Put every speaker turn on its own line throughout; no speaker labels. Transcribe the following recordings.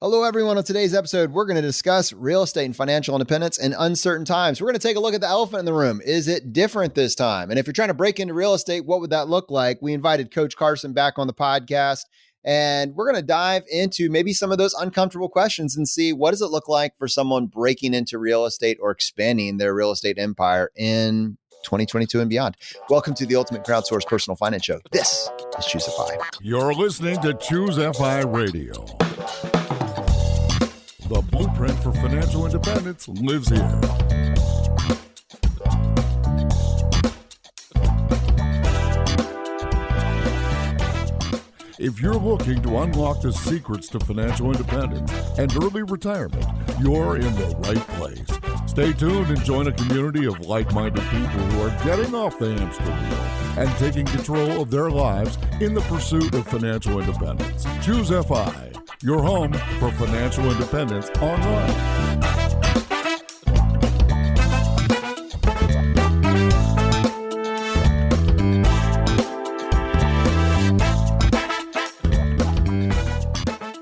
Hello, everyone. On today's episode, we're going to discuss real estate and financial independence in uncertain times. We're going to take a look at the elephant in the room. Is it different this time? And if you're trying to break into real estate, what would that look like? We invited Coach Carson back on the podcast, and we're going to dive into maybe some of those uncomfortable questions and see what does it look like for someone breaking into real estate or expanding their real estate empire in 2022 and beyond. Welcome to the Ultimate Crowdsourced Personal Finance Show. This is Choose FI.
You're listening to Choose FI Radio. The blueprint for financial independence lives here. If you're looking to unlock the secrets to financial independence and early retirement, you're in the right place. Stay tuned and join a community of like-minded people who are getting off the hamster wheel and taking control of their lives in the pursuit of financial independence. Choose FI, your home for financial independence online.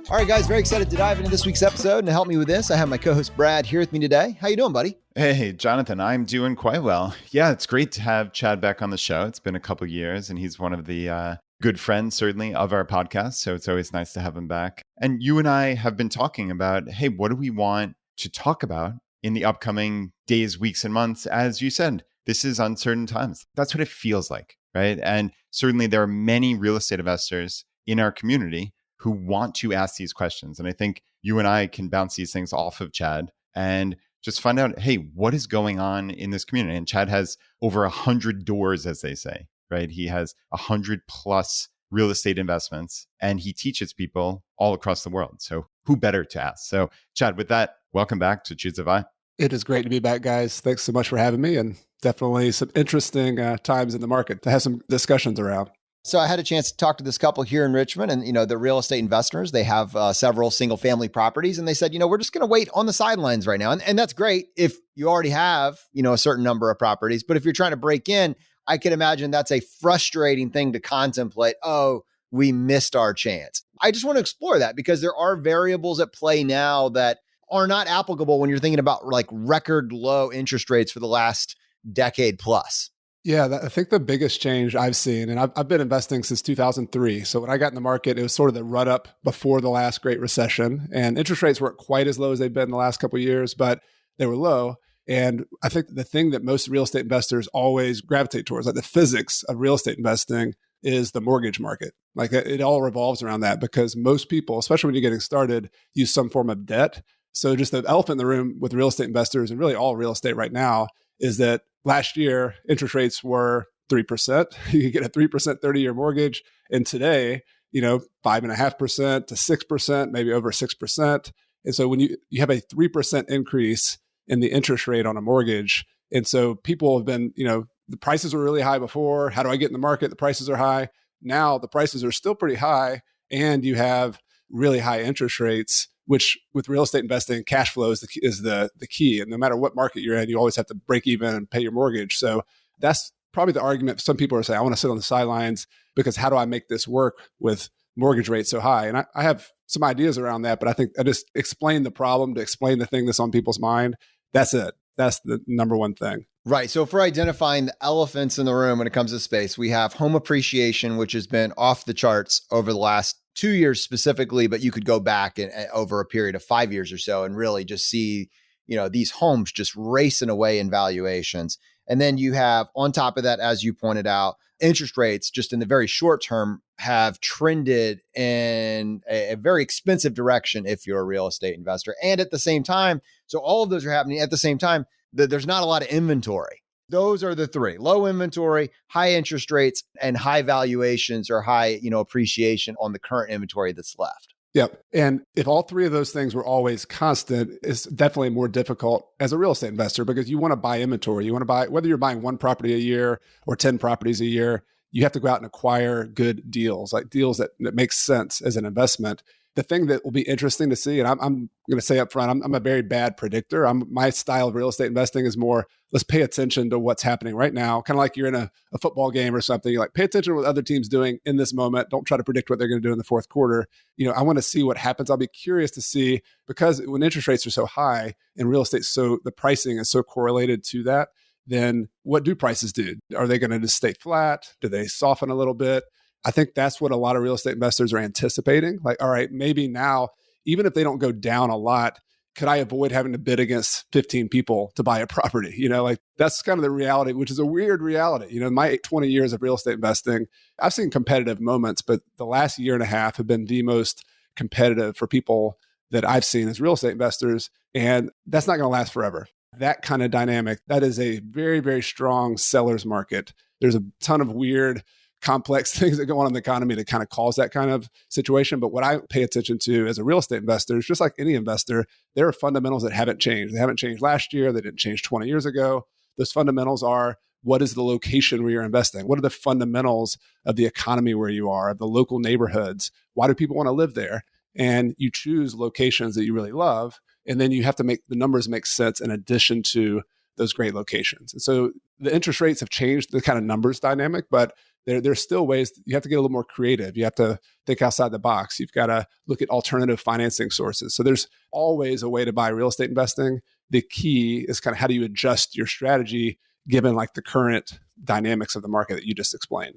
All right, guys, very excited to dive into this week's episode. And to help me with this, I have my co-host Brad here with me today. How you doing, buddy?
Hey, Jonathan, I'm doing quite well. Yeah, it's great to have Chad back on the show. It's been a couple of years, and he's one of the good friends, certainly, of our podcast. So it's always nice to have him back. And you and I have been talking about, hey, what do we want to talk about in the upcoming days, weeks, and months? As you said, this is uncertain times. That's what it feels like, right? And certainly there are many real estate investors in our community who want to ask these questions. And I think you and I can bounce these things off of Chad and just find out, hey, what is going on in this community? And Chad has over 100 doors, as they say, right? He has 100 plus real estate investments, and he teaches people all across the world. So who better to ask? So Chad, with that, welcome back to Choose FI.
It is great to be back, guys. Thanks so much for having me, and definitely some interesting times in the market to have some discussions around.
So I had a chance to talk to this couple here in Richmond, and, the real estate investors, they have several single family properties, and they said, we're just going to wait on the sidelines right now. And that's great if you already have, a certain number of properties. But if you're trying to break in, I can imagine that's a frustrating thing to contemplate. Oh, we missed our chance. I just want to explore that because there are variables at play now that are not applicable when you're thinking about like record low interest rates for the last decade plus.
Yeah, I think the biggest change I've seen, and I've been investing since 2003. So when I got in the market, it was sort of the run up before the last Great Recession. And interest rates weren't quite as low as they've been in the last couple of years, but they were low. And I think the thing that most real estate investors always gravitate towards, like the physics of real estate investing, is the mortgage market. Like it all revolves around that because most people, especially when you're getting started, use some form of debt. So just the elephant in the room with real estate investors and really all real estate right now is that last year, interest rates were 3%. You could get a 3% 30-year mortgage. And today, 5.5% to 6%, maybe over 6%. And so when you have a 3% increase in the interest rate on a mortgage, and so people have been, the prices were really high before. How do I get in the market? The prices are high. Now the prices are still pretty high, and you have really high interest rates, which with real estate investing, cash flow is the key. And no matter what market you're in, you always have to break even and pay your mortgage. So that's probably the argument. Some people are saying, I want to sit on the sidelines because how do I make this work with mortgage rates so high? And I have some ideas around that, but I think I just explain the problem to explain the thing that's on people's mind. That's it. That's the number one thing.
Right. So if we're identifying the elephants in the room when it comes to space, we have home appreciation, which has been off the charts over the last 2 years specifically, but you could go back and over a period of 5 years or so and really just see, these homes just racing away in valuations. And then you have, on top of that, as you pointed out, interest rates just in the very short term have trended in a very expensive direction if you're a real estate investor. And at the same time, so all of those are happening at the same time, there's not a lot of inventory. Those are the three: low inventory, high interest rates, and high valuations or high, appreciation on the current inventory that's left.
Yep. And if all three of those things were always constant, it's definitely more difficult as a real estate investor because you want to buy inventory. You want to buy, whether you're buying one property a year or 10 properties a year, you have to go out and acquire good deals, like deals that make sense as an investment. The thing that will be interesting to see, and I'm going to say up front, I'm a very bad predictor. My style of real estate investing is more, let's pay attention to what's happening right now. Kind of like you're in a football game or something. You're like, pay attention to what other teams doing in this moment. Don't try to predict what they're going to do in the fourth quarter. I want to see what happens. I'll be curious to see, because when interest rates are so high in real estate, so the pricing is so correlated to that, then what do prices do? Are they going to just stay flat? Do they soften a little bit? I think that's what a lot of real estate investors are anticipating. Like, all right, maybe now, even if they don't go down a lot, could I avoid having to bid against 15 people to buy a property? Like that's kind of the reality, which is a weird reality. In my 20 years of real estate investing, I've seen competitive moments, but the last year and a half have been the most competitive for people that I've seen as real estate investors. And that's not going to last forever. That kind of dynamic, that is a very, very strong seller's market. There's a ton of weird, complex things that go on in the economy that kind of cause that kind of situation. But what I pay attention to as a real estate investor is just like any investor, there are fundamentals that haven't changed. They haven't changed last year. They didn't change 20 years ago. Those fundamentals are, what is the location where you're investing? What are the fundamentals of the economy where you are, of the local neighborhoods? Why do people want to live there? And you choose locations that you really love. And then you have to make the numbers make sense in addition to those great locations. And so the interest rates have changed the kind of numbers dynamic, but there's still ways you have to get a little more creative. You have to think outside the box. You've got to look at alternative financing sources. So there's always a way to buy real estate investing. The key is kind of how do you adjust your strategy given like the current dynamics of the market that you just explained.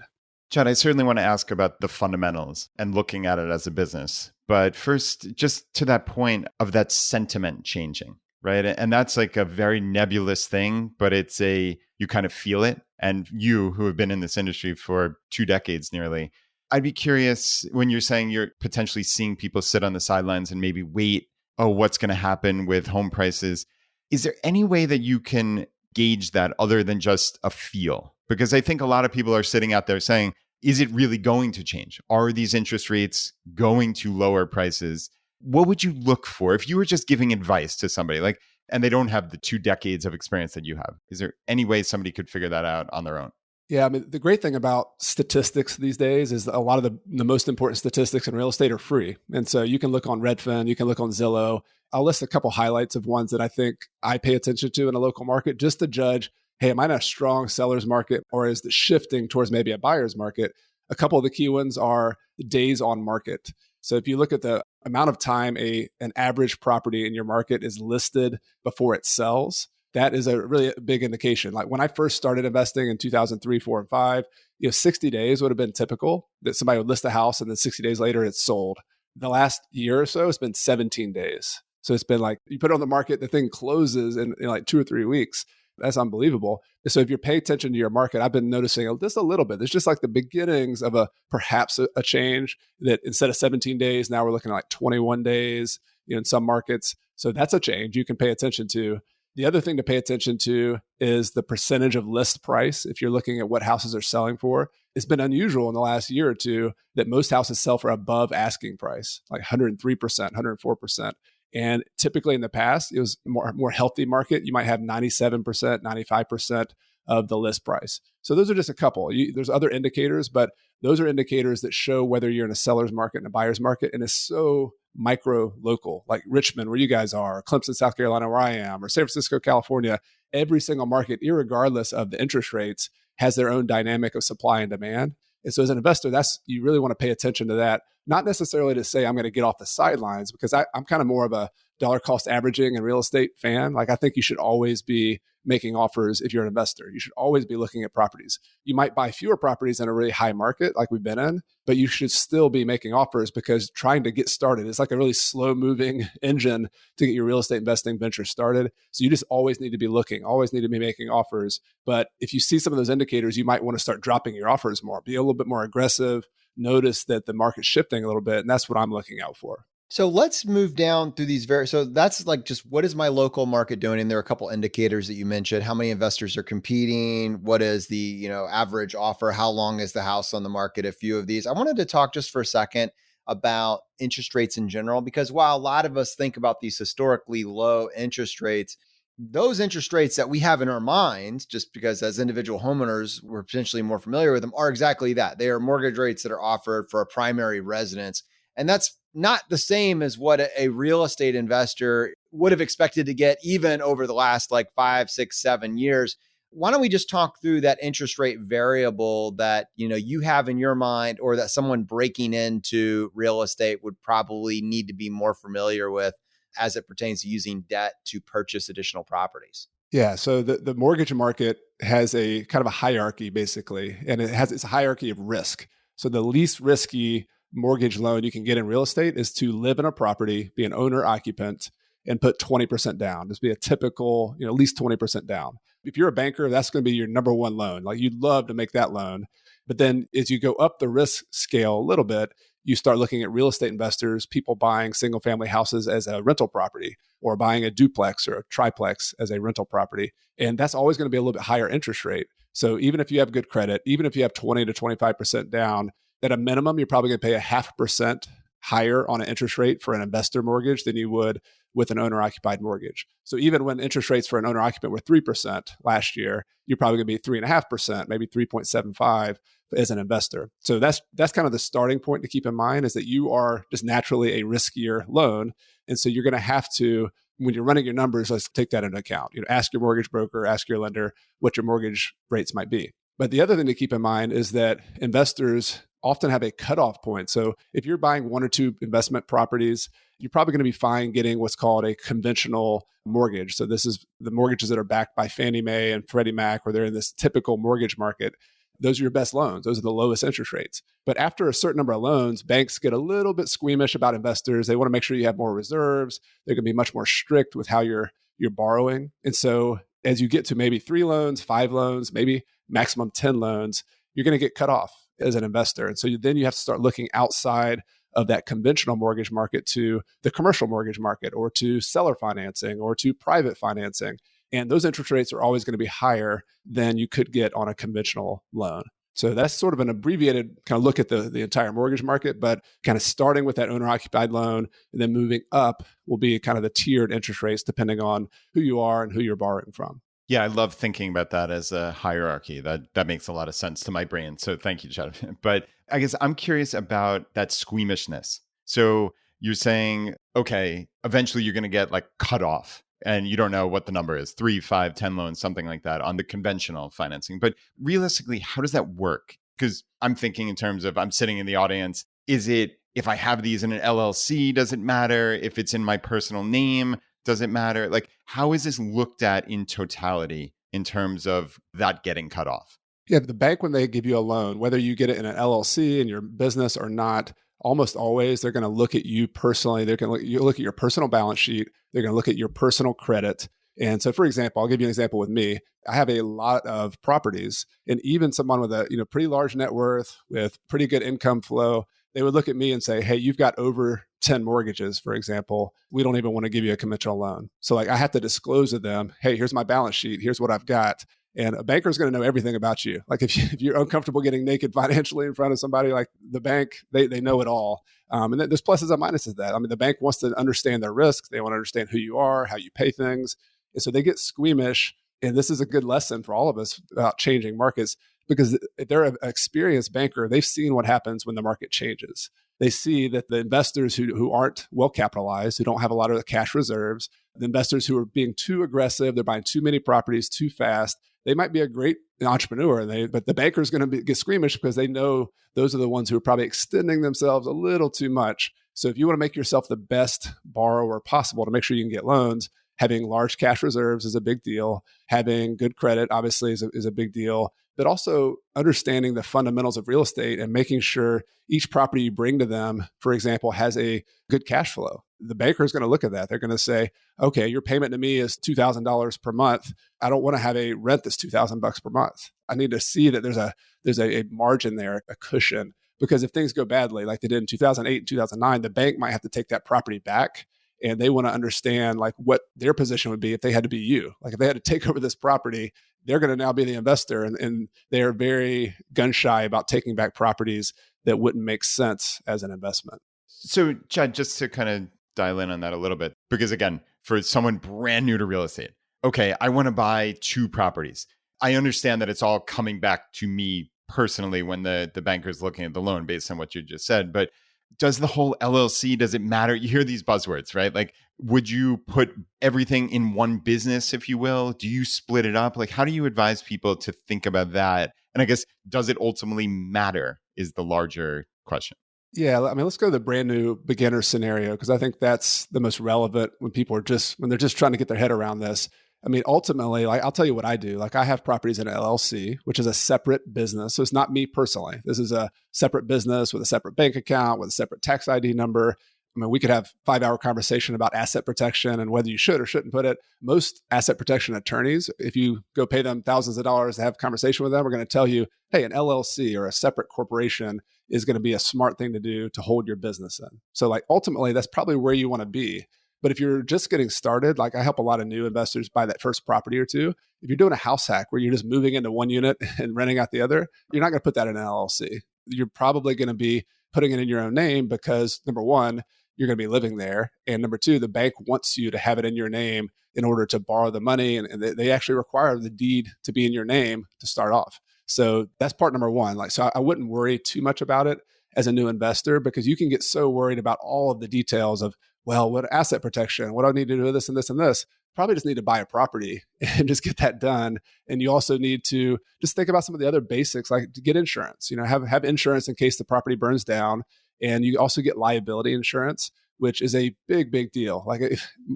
Chad, I certainly want to ask about the fundamentals and looking at it as a business. But first, just to that point of that sentiment changing, right? And that's like a very nebulous thing, but you kind of feel it. And you, who have been in this industry for 2 decades nearly, I'd be curious when you're saying you're potentially seeing people sit on the sidelines and maybe wait, what's going to happen with home prices? Is there any way that you can gauge that other than just a feel? Because I think a lot of people are sitting out there saying, is it really going to change? Are these interest rates going to lower prices? What would you look for if you were just giving advice to somebody and they don't have the 2 decades of experience that you have? Is there any way somebody could figure that out on their own?
Yeah, I mean, the great thing about statistics these days is a lot of the most important statistics in real estate are free. And so you can look on Redfin, you can look on Zillow. I'll list a couple highlights of ones that I think I pay attention to in a local market just to judge, hey, am I in a strong seller's market or is it shifting towards maybe a buyer's market? A couple of the key ones are days on market. So if you look at the amount of time an average property in your market is listed before it sells, that is a really big indication. Like when I first started investing in 2003, 4, and 5, 60 days would have been typical that somebody would list a house and then 60 days later it's sold. The last year or so, it's been 17 days. So it's been like you put it on the market, the thing closes in like 2 or 3 weeks. That's unbelievable. So if you're paying attention to your market, I've been noticing just a little bit. There's just like the beginnings of perhaps a change that instead of 17 days, now we're looking at like 21 days in some markets. So that's a change you can pay attention to. The other thing to pay attention to is the percentage of list price. If you're looking at what houses are selling for, it's been unusual in the last year or two that most houses sell for above asking price, like 103%, 104%. And typically in the past, it was more healthy market. You might have 97%, 95% of the list price. So those are just a couple. There's other indicators, but those are indicators that show whether you're in a seller's market and a buyer's market. And it's so micro local, like Richmond, where you guys are, Clemson, South Carolina, where I am, or San Francisco, California. Every single market, irregardless of the interest rates, has their own dynamic of supply and demand. And so as an investor, you really want to pay attention to that. Not necessarily to say I'm going to get off the sidelines, because I'm kind of more of a dollar cost averaging and real estate fan. Like I think you should always be making offers if you're an investor. You should always be looking at properties. You might buy fewer properties in a really high market like we've been in, but you should still be making offers because trying to get started is like a really slow moving engine to get your real estate investing venture started. So you just always need to be looking, always need to be making offers. But if you see some of those indicators, you might want to start dropping your offers more, be a little bit more aggressive, notice that the market's shifting a little bit. And that's what I'm looking out for.
So let's move down through these so that's like just what is my local market doing? And there are a couple indicators that you mentioned. How many investors are competing? What is the, average offer? How long is the house on the market? A few of these. I wanted to talk just for a second about interest rates in general, because while a lot of us think about these historically low interest rates, those interest rates that we have in our minds, just because as individual homeowners, we're potentially more familiar with them, are exactly that. They are mortgage rates that are offered for a primary residence And that's not the same as what a real estate investor would have expected to get even over the last like 5, 6, 7 years. Why don't we just talk through that interest rate variable that, you have in your mind, or that someone breaking into real estate would probably need to be more familiar with as it pertains to using debt to purchase additional properties?
Yeah. So the mortgage market has a kind of a hierarchy, basically, and it's a hierarchy of risk. So the least risky mortgage loan you can get in real estate is to live in a property, be an owner occupant, and put 20% down. Just be a typical, at least 20% down. If you're a banker, that's going to be your number one loan. Like, you'd love to make that loan. But then as you go up the risk scale a little bit, you start looking at real estate investors, people buying single family houses as a rental property, or buying a duplex or a triplex as a rental property. And that's always going to be a little bit higher interest rate. So even if you have good credit, even if you have 20 to 25% down, at a minimum, you're probably going to pay 0.5% higher on an interest rate for an investor mortgage than you would with an owner-occupied mortgage. So even when interest rates for an owner-occupant were 3% last year, you're probably going to be 3.5%, maybe 3.75 as an investor. So that's kind of the starting point to keep in mind, is that you are just naturally a riskier loan. And so you're going to have to, when you're running your numbers, let's take that into account. Ask your mortgage broker, ask your lender what your mortgage rates might be. But the other thing to keep in mind is that investors often have a cutoff point. So if you're buying 1 or 2 investment properties, you're probably going to be fine getting what's called a conventional mortgage. So this is the mortgages that are backed by Fannie Mae and Freddie Mac, or they're in this typical mortgage market. Those are your best loans. Those are the lowest interest rates. But after a certain number of loans, banks get a little bit squeamish about investors. They want to make sure you have more reserves. They're going to be much more strict with how you're borrowing. And so as you get to maybe 3 loans, 5 loans, maybe maximum 10 loans, you're going to get cut off as an investor. And so then you have to start looking outside of that conventional mortgage market to the commercial mortgage market, or to seller financing, or to private financing. And those interest rates are always going to be higher than you could get on a conventional loan. So that's sort of an abbreviated kind of look at the entire mortgage market, but kind of starting with that owner-occupied loan and then moving up will be kind of the tiered interest rates depending on who you are and who you're borrowing from.
Yeah, I love thinking about that as a hierarchy. That makes a lot of sense to my brain. So thank you, Chad. But I guess I'm curious about that squeamishness. So you're saying, okay, eventually you're going to get like cut off, and you don't know what the number is, 3, 5, 10 loans, something like that on the conventional financing. But realistically, how does that work? Because I'm thinking in terms of, I'm sitting in the audience, is it, if I have these in an LLC, does it matter? If it's in my personal name, does it matter? Like, how is this looked at in totality in terms of that getting cut off?
Yeah, the bank, when they give you a loan, whether you get it in an LLC in your business or not, almost always they're going to look at you personally. They're going to look at your personal balance sheet. They're going to look at your personal credit. And so, for example, I'll give you an example with me. I have a lot of properties, and even someone with a pretty large net worth with pretty good income flow, they would look at me and say, hey, you've got over 10 mortgages, for example. We don't even want to give you a conventional loan. So I have to disclose to them, hey, here's my balance sheet. Here's what I've got. And a banker is going to know everything about you. Like if you're uncomfortable getting naked financially in front of somebody, like the bank, they know it all. And there's pluses and minuses to that. I mean, the bank wants to understand their risks. They want to understand who you are, how you pay things. And so they get squeamish. And this is a good lesson for all of us about changing markets, because if they're an experienced banker, they've seen what happens when the market changes. They see that the investors who aren't well capitalized, who don't have a lot of cash reserves, the investors who are being too aggressive, they're buying too many properties too fast. They might be a great entrepreneur, but the banker is going to get squeamish because they know those are the ones who are probably extending themselves a little too much. So if you want to make yourself the best borrower possible to make sure you can get loans, having large cash reserves is a big deal. Having good credit, obviously, is a big deal. But also understanding the fundamentals of real estate and making sure each property you bring to them, for example, has a good cash flow. The banker is going to look at that. They're going to say, okay, your payment to me is $2,000 per month. I don't want to have a rent that's $2,000 per month. I need to see that there's a margin there, a cushion. Because if things go badly, like they did in 2008 and 2009, the bank might have to take that property back. And they want to understand like what their position would be if they had to be you. Like if they had to take over this property, they're going to now be the investor. And they're very gun shy about taking back properties that wouldn't make sense as an investment.
So, Chad, just to kind of dial in on that a little bit, because again, for someone brand new to real estate, okay, I want to buy 2 properties. I understand that it's all coming back to me personally when the banker is looking at the loan based on what you just said. But does the whole LLC, does it matter? You hear these buzzwords, right? Like, would you put everything in one business, if you will? Do you split it up? Like, how do you advise people to think about that? And I guess, does it ultimately matter is the larger question.
Yeah, I mean, let's go to the brand new beginner scenario, because I think that's the most relevant when when they're just trying to get their head around this. I mean, ultimately, like, I'll tell you what I do. Like, I have properties in an LLC, which is a separate business. So it's not me personally. This is a separate business with a separate bank account, with a separate tax ID number. I mean, we could have 5-hour conversation about asset protection and whether you should or shouldn't put it. Most asset protection attorneys, if you go pay them thousands of dollars to have a conversation with them, are going to tell you, hey, an LLC or a separate corporation is going to be a smart thing to do to hold your business in. So like, ultimately, that's probably where you want to be. But if you're just getting started, like, I help a lot of new investors buy that first property or two. If you're doing a house hack where you're just moving into one unit and renting out the other, you're not going to put that in an LLC. You're probably going to be putting it in your own name because, number one, you're going to be living there. And number two, the bank wants you to have it in your name in order to borrow the money. And they actually require the deed to be in your name to start off. So that's part number one. Like, so I wouldn't worry too much about it as a new investor, because you can get so worried about all of the details of, well, what asset protection, what do I need to do this and this and this? Probably just need to buy a property and just get that done. And you also need to just think about some of the other basics, like to get insurance, have insurance in case the property burns down. And you also get liability insurance, which is a big, big deal. Like,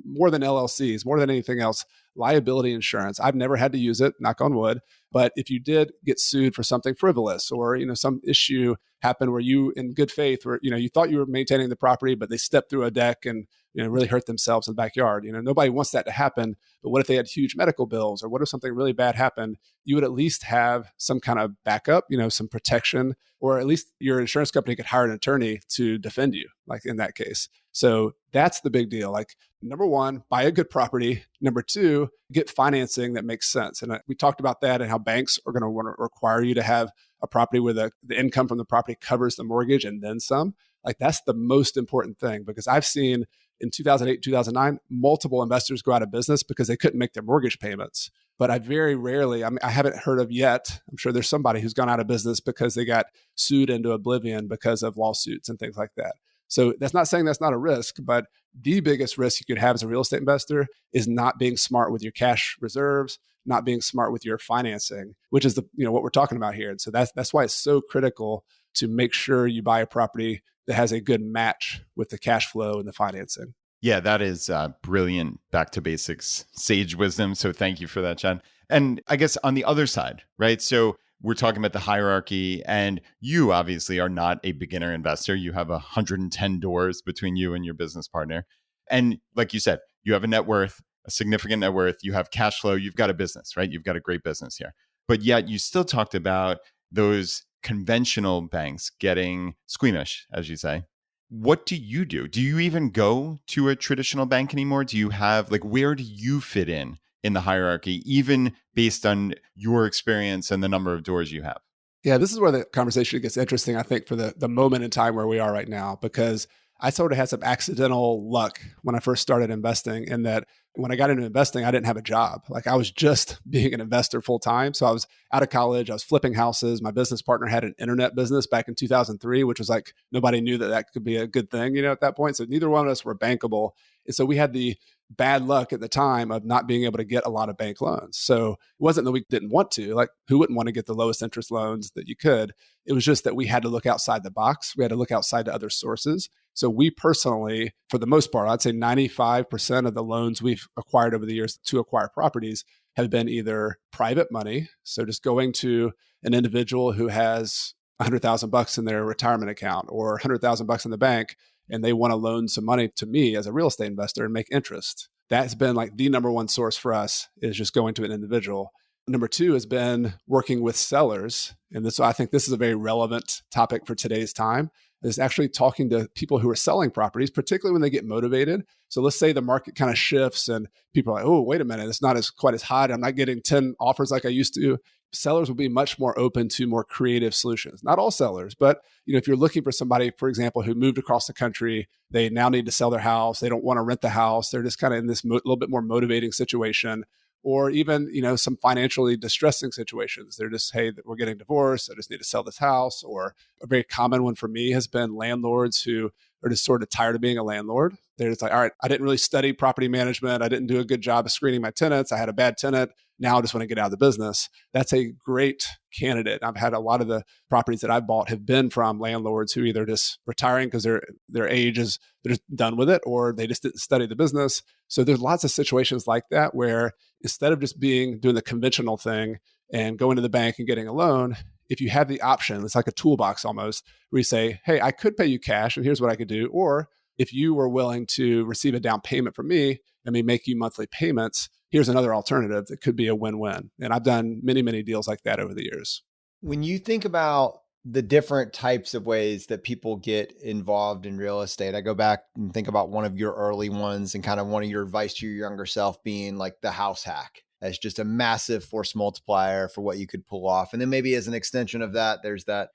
more than LLCs, more than anything else, liability insurance. I've never had to use it, knock on wood. But if you did get sued for something frivolous, or some issue happened where you, in good faith, where you thought you were maintaining the property, but they stepped through a deck and really hurt themselves in the backyard. Nobody wants that to happen. But what if they had huge medical bills, or what if something really bad happened? You would at least have some kind of backup, some protection, or at least your insurance company could hire an attorney to defend you, like in that case. So that's the big deal. Like, number one, buy a good property. Number two, get financing that makes sense. And we talked about that and how banks are going to want to require you to have a property where the income from the property covers the mortgage and then some. Like, that's the most important thing, because I've seen in 2008, 2009, multiple investors go out of business because they couldn't make their mortgage payments. But I very rarely, I haven't heard of yet, I'm sure there's somebody who's gone out of business because they got sued into oblivion because of lawsuits and things like that. So that's not saying that's not a risk, but the biggest risk you could have as a real estate investor is not being smart with your cash reserves, not being smart with your financing, which is what we're talking about here. And so that's why it's so critical to make sure you buy a property that has a good match with the cash flow and the financing.
Yeah, that is brilliant back to basics, sage wisdom. So thank you for that, Chad. And I guess on the other side, right? So we're talking about the hierarchy, and you obviously are not a beginner investor. You have 110 doors between you and your business partner. And like you said, you have a net worth, a significant net worth, you have cash flow, you've got a business, right? You've got a great business here. But yet you still talked about those conventional banks getting squeamish, as you say. What do you do? Do you even go to a traditional bank anymore? Do you have, where do you fit in the hierarchy, even based on your experience and the number of doors you have?
Yeah, this is where the conversation gets interesting, I think, for the moment in time where we are right now, because I sort of had some accidental luck when I first started investing, in that when I got into investing, I didn't have a job. Like, I was just being an investor full time. So I was out of college, I was flipping houses. My business partner had an internet business back in 2003, which was like, nobody knew that could be a good thing, at that point. So neither one of us were bankable. And so we had the bad luck at the time of not being able to get a lot of bank loans. So it wasn't that we didn't want to, like, who wouldn't want to get the lowest interest loans that you could? It was just that we had to look outside the box. We had to look outside to other sources. So we personally, for the most part, I'd say 95% of the loans we've acquired over the years to acquire properties have been either private money. So just going to an individual who has $100,000 in their retirement account or $100,000 in the bank, and they want to loan some money to me as a real estate investor and make interest. That's been like the number one source for us, is just going to an individual. Number two has been working with sellers. And I think this is a very relevant topic for today's time, is actually talking to people who are selling properties, particularly when they get motivated. So let's say the market kind of shifts and people are like, oh, wait a minute, it's not quite as hot. I'm not getting 10 offers like I used to. Sellers will be much more open to more creative solutions. Not all sellers, but if you're looking for somebody, for example, who moved across the country, they now need to sell their house. They don't want to rent the house. They're just kind of in this little bit more motivating situation. or even, some financially distressing situations. They're just, hey, we're getting divorced. I just need to sell this house. Or a very common one for me has been landlords who are just sort of tired of being a landlord. They're just like, all right, I didn't really study property management. I didn't do a good job of screening my tenants. I had a bad tenant. Now I just want to get out of the business. That's a great candidate. I've had a lot of the properties that I've bought have been from landlords who either just retiring because their age is, they're just done with it, or they just didn't study the business. So there's lots of situations like that where instead of just doing the conventional thing and going to the bank and getting a loan, if you have the option, it's like a toolbox almost, where you say, hey, I could pay you cash and here's what I could do. Or if you were willing to receive a down payment from me and me make you monthly payments, here's another alternative that could be a win-win. And I've done many, many deals like that over the years.
When you think about the different types of ways that people get involved in real estate, I go back and think about one of your early ones and kind of one of your advice to your younger self being like the house hack as just a massive force multiplier for what you could pull off. And then maybe as an extension of that, there's that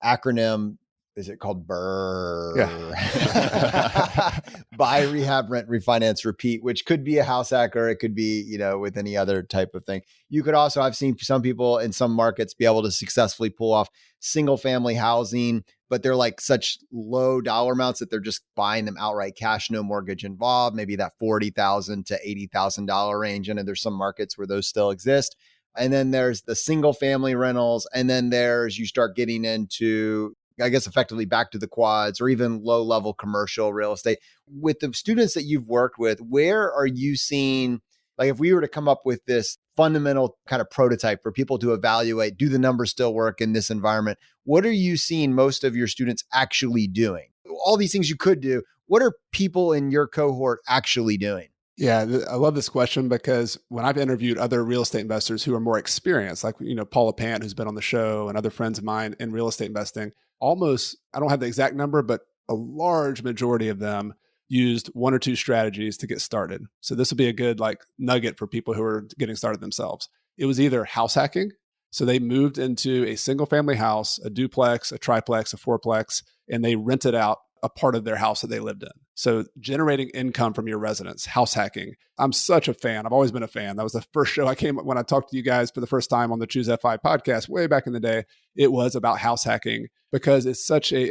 acronym. Is it called BRRRR?
Yeah.
Buy, rehab, rent, refinance, repeat, which could be a house hack, or it could be, with any other type of thing. You could also, I've seen some people in some markets be able to successfully pull off single family housing, but they're like such low dollar amounts that they're just buying them outright cash, no mortgage involved, maybe that $40,000 to $80,000 range. And there's some markets where those still exist. And then there's the single family rentals. And then you start getting into, I guess, effectively back to the quads or even low level commercial real estate. With the students that you've worked with, where are you seeing, like if we were to come up with this fundamental kind of prototype for people to evaluate, do the numbers still work in this environment? What are you seeing most of your students actually doing? All these things you could do, what are people in your cohort actually doing?
Yeah, I love this question because when I've interviewed other real estate investors who are more experienced, like, Paula Pant, who's been on the show, and other friends of mine in real estate investing, almost, I don't have the exact number, but a large majority of them used one or two strategies to get started. So this would be a good nugget for people who are getting started themselves. It was either house hacking. So they moved into a single family house, a duplex, a triplex, a fourplex, and they rented out a part of their house that they lived in. So generating income from your residence, house hacking. I'm such a fan. I've always been a fan. That was the first show when I talked to you guys for the first time on the Choose FI podcast way back in the day. It was about house hacking because it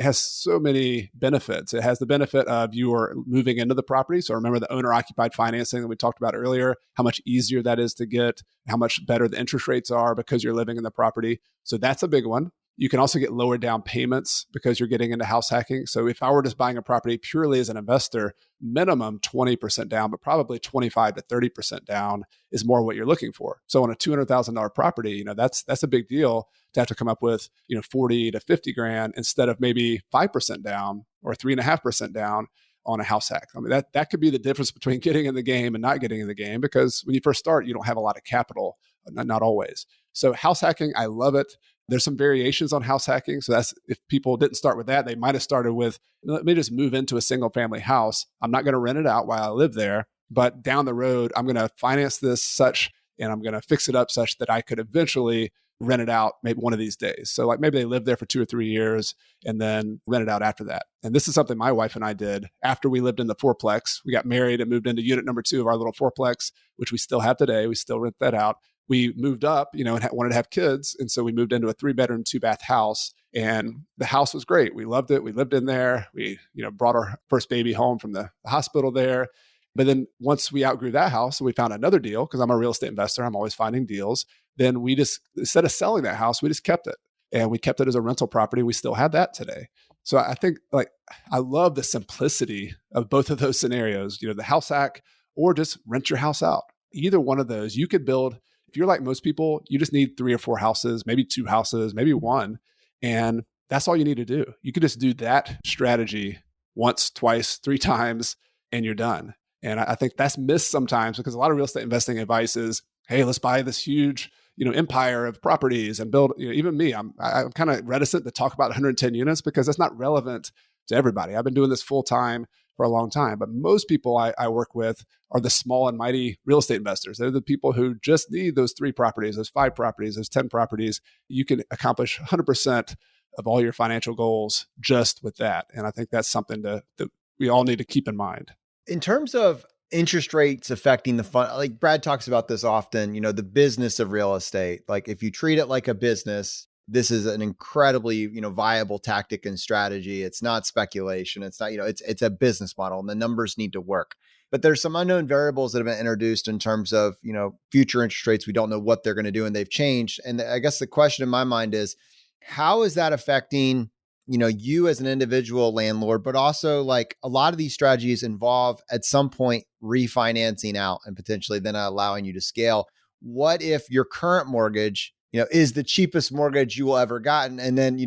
has so many benefits. It has the benefit of you are moving into the property. So remember the owner occupied financing that we talked about earlier, how much easier that is to get, how much better the interest rates are because you're living in the property. So that's a big one. You can also get lower down payments because you're getting into house hacking. So if I were just buying a property purely as an investor, minimum 20% down, but probably 25 to 30% down is more what you're looking for. So on a $200,000 property, that's a big deal to have to come up with, 40 to 50 grand instead of maybe 5% down or 3.5% down on a house hack. I mean, that could be the difference between getting in the game and not getting in the game, because when you first start, you don't have a lot of capital, not always. So house hacking, I love it. There's some variations on house hacking. So that's, if people didn't start with that, they might have started with, let me just move into a single family house. I'm not going to rent it out while I live there, but down the road, I'm going to finance this such, and I'm going to fix it up such that I could eventually rent it out maybe one of these days. So maybe they live there for 2 or 3 years and then rent it out after that. And this is something my wife and I did after we lived in the fourplex. We got married and moved into unit number 2 of our little fourplex, which we still have today. We still rent that out. We moved up, and wanted to have kids. And so we moved into a 3-bedroom, 2-bath house. And the house was great. We loved it. We lived in there. We, brought our first baby home from the hospital there. But then once we outgrew that house, we found another deal, because I'm a real estate investor. I'm always finding deals. Then we just, instead of selling that house, we just kept it. And we kept it as a rental property. We still have that today. So I think I love the simplicity of both of those scenarios, the house hack or just rent your house out. Either one of those, you could build. If you're like most people, you just need 3 or 4 houses, maybe 2 houses, maybe 1. And that's all you need to do. You could just do that strategy once, twice, 3 times, and you're done. And I think that's missed sometimes, because a lot of real estate investing advice is, hey, let's buy this huge, empire of properties and build, even me, I'm kind of reticent to talk about 110 units because that's not relevant to everybody. I've been doing this full time for a long time, but most people I work with are the small and mighty real estate investors. They're the people who just need those 3 properties, those 5 properties, those 10 properties. You can accomplish 100% of all your financial goals just with that. And I think that's something that we all need to keep in mind.
In terms of interest rates affecting the fund. Like Brad talks about this often, the business of real estate. Like if you treat it like a business, this is an incredibly, viable tactic and strategy. It's not speculation. It's not, it's a business model and the numbers need to work. But there's some unknown variables that have been introduced in terms of, future interest rates. We don't know what they're going to do and they've changed. And I guess the question in my mind is, how is that affecting, you as an individual landlord, but also like a lot of these strategies involve at some point refinancing out and potentially then allowing you to scale. What if your current mortgage, is the cheapest mortgage you will ever gotten? And then,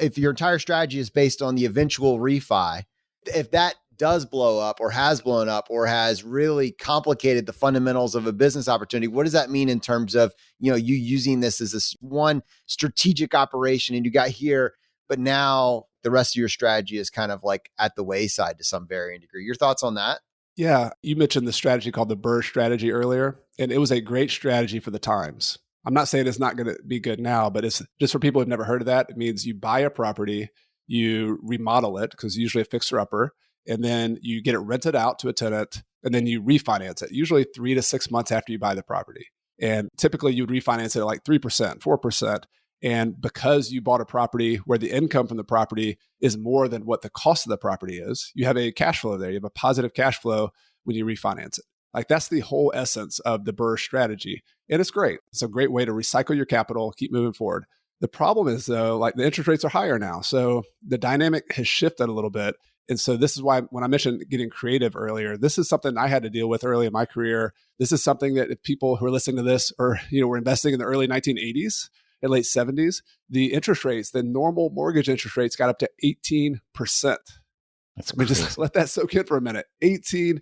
if your entire strategy is based on the eventual refi, if that does blow up or has blown up or has really complicated the fundamentals of a business opportunity, what does that mean in terms of, you using this as this one strategic operation and you got here, but now the rest of your strategy is kind of like at the wayside to some varying degree. Your thoughts on that?
Yeah. You mentioned the strategy called the Burr strategy earlier, and it was a great strategy for the times. I'm not saying it's not going to be good now, but it's just for people who've never heard of that. It means you buy a property, you remodel it because usually a fixer-upper, and then you get it rented out to a tenant, and then you refinance it, usually 3 to 6 months after you buy the property. And typically you would refinance it at like 3%, 4%. And because you bought a property where the income from the property is more than what the cost of the property is, you have a cash flow there. You have a positive cash flow when you refinance it. Like that's the whole essence of the Burr strategy. And it's great. It's a great way to recycle your capital, keep moving forward. The problem is though, like the interest rates are higher now. So the dynamic has shifted a little bit. And so this is why when I mentioned getting creative earlier, this is something I had to deal with early in my career. This is something that if people who are listening to this or, were investing in the early 1980s and late 70s, the interest rates, the normal mortgage interest rates got up to 18%.
That's
I mean, just let that soak in for a minute. 18%.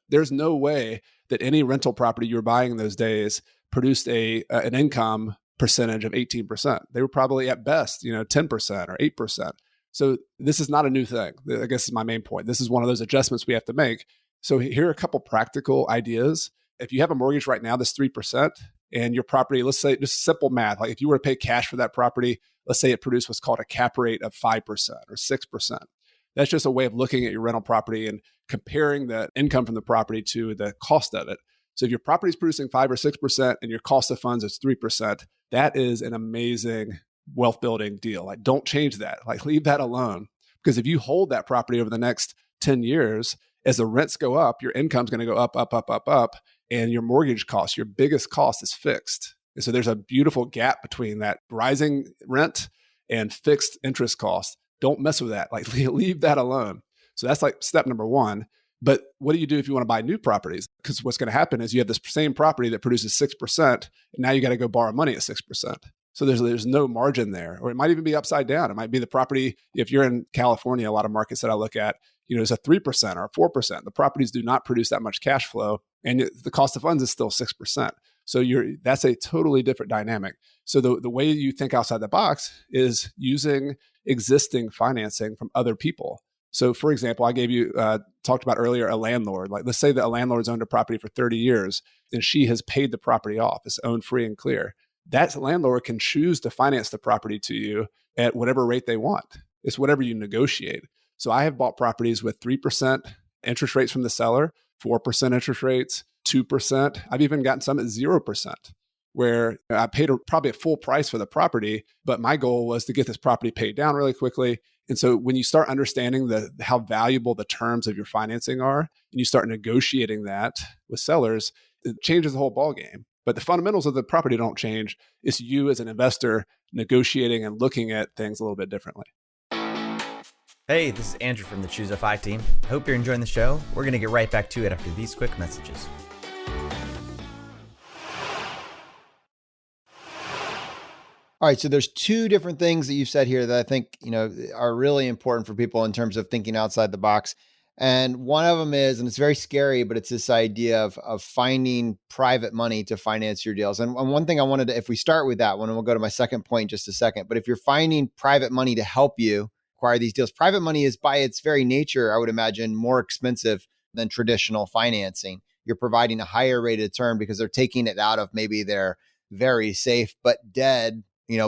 There's no way that any rental property you were buying in those days produced an income percentage of 18%. They were probably at best, 10% or 8%. So this is not a new thing. I guess is my main point. This is one of those adjustments we have to make. So here are a couple practical ideas. If you have a mortgage right now that's 3% and your property, let's say just simple math, like if you were to pay cash for that property, let's say it produced what's called a cap rate of 5% or 6%. That's just a way of looking at your rental property and comparing the income from the property to the cost of it. So if your property is producing 5 or 6% and your cost of funds is 3%, that is an amazing wealth building deal. Like don't change that. Like leave that alone. Because if you hold that property over the next 10 years, as the rents go up, your income's going to go up, up, up, up, up. And your mortgage cost, your biggest cost is fixed. And so there's a beautiful gap between that rising rent and fixed interest cost. Don't mess with that. Like leave that alone. So that's like step number one. But what do you do if you want to buy new properties? Because what's going to happen is you have this same property that produces 6%, and now you got to go borrow money at 6%. So there's no margin there. Or it might even be upside down. It might be the property, if you're in California, a lot of markets that I look at, it's a 3% or a 4%. The properties do not produce that much cash flow, and the cost of funds is still 6%. So that's a totally different dynamic. So the way you think outside the box is using existing financing from other people. So for example, I gave you, talked about earlier, a landlord. Like let's say that a landlord's owned a property for 30 years and she has paid the property off. It's owned free and clear. That landlord can choose to finance the property to you at whatever rate they want. It's whatever you negotiate. So I have bought properties with 3% interest rates from the seller, 4% interest rates, 2%. I've even gotten some at 0%, where I paid probably a full price for the property, but my goal was to get this property paid down really quickly. And so when you start understanding how valuable the terms of your financing are, and you start negotiating that with sellers, it changes the whole ballgame. But the fundamentals of the property don't change. It's you as an investor negotiating and looking at things a little bit differently.
Hey, this is Andrew from the Choose FI team. Hope you're enjoying the show. We're going to get right back to it after these quick messages.
All right. So there's two different things that you've said here that I think, are really important for people in terms of thinking outside the box. And one of them is, and it's very scary, but it's this idea of finding private money to finance your deals. And one thing I wanted to, if we start with that one, and we'll go to my second point in just a second, but if you're finding private money to help you acquire these deals, private money is by its very nature, I would imagine, more expensive than traditional financing. You're providing a higher rated term because they're taking it out of maybe their very safe but dead,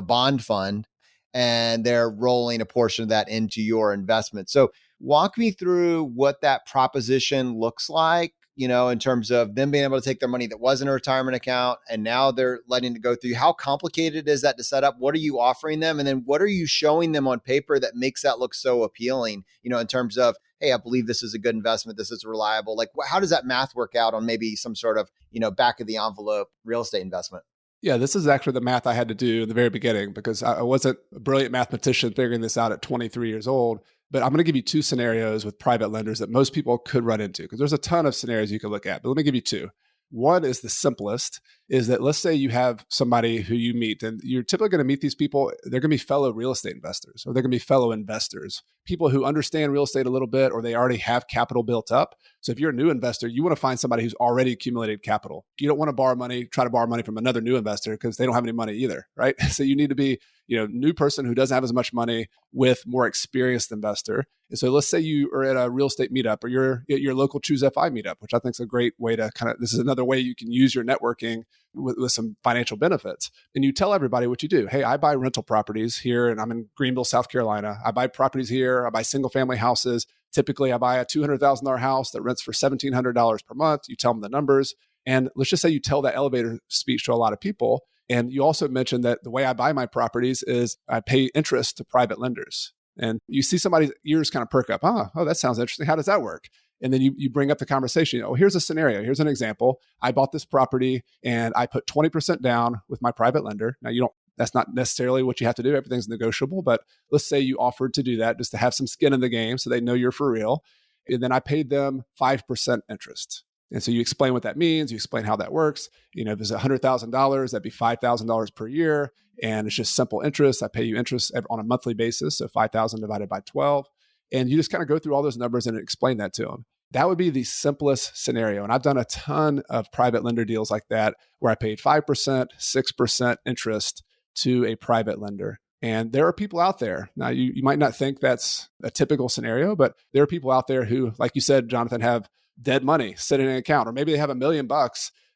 bond fund, and they're rolling a portion of that into your investment. So walk me through what that proposition looks like in terms of them being able to take their money that was in a retirement account and now they're letting it go through? How complicated is that to set up? What are you offering them? And then what are you showing them on paper that makes that look so appealing, in terms of, hey, I believe this is a good investment. This is reliable. Like, how does that math work out on maybe some sort of, back of the envelope real estate investment?
Yeah, this is actually the math I had to do in the very beginning because I wasn't a brilliant mathematician figuring this out at 23 years old. But I'm going to give you two scenarios with private lenders that most people could run into because there's a ton of scenarios you can look at. But let me give you two. One is the simplest, is that let's say you have somebody who you meet, and you're typically going to meet these people. They're going to be fellow real estate investors, or they're going to be fellow investors, people who understand real estate a little bit, or they already have capital built up. So if you're a new investor, you want to find somebody who's already accumulated capital. You don't want to try to borrow money from another new investor because they don't have any money either, right? So you need to be, new person who doesn't have as much money with more experienced investor. And so let's say you are at a real estate meetup or you're at your local Choose FI meetup, which I think is a great way to this is another way you can use your networking with some financial benefits. And you tell everybody what you do. Hey, I buy rental properties here and I'm in Greenville, South Carolina. I buy properties here. I buy single family houses. Typically, I buy a $200,000 house that rents for $1,700 per month. You tell them the numbers. And let's just say you tell that elevator speech to a lot of people. And you also mentioned that the way I buy my properties is I pay interest to private lenders. And you see somebody's ears kind of perk up. Oh, that sounds interesting. How does that work? And then you bring up the conversation. Here's a scenario. Here's an example. I bought this property and I put 20% down with my private lender. Now, that's not necessarily what you have to do. Everything's negotiable. But let's say you offered to do that just to have some skin in the game so they know you're for real. And then I paid them 5% interest. And so you explain what that means. You explain how that works. If it's $100,000, that'd be $5,000 per year. And it's just simple interest. I pay you interest on a monthly basis. So 5,000 divided by 12. And you just kind of go through all those numbers and explain that to them. That would be the simplest scenario. And I've done a ton of private lender deals like that where I paid 5%, 6% interest to a private lender. And there are people out there. Now, you might not think that's a typical scenario, but there are people out there who, like you said, Jonathan, have dead money sitting in an account, or maybe they have $1 million,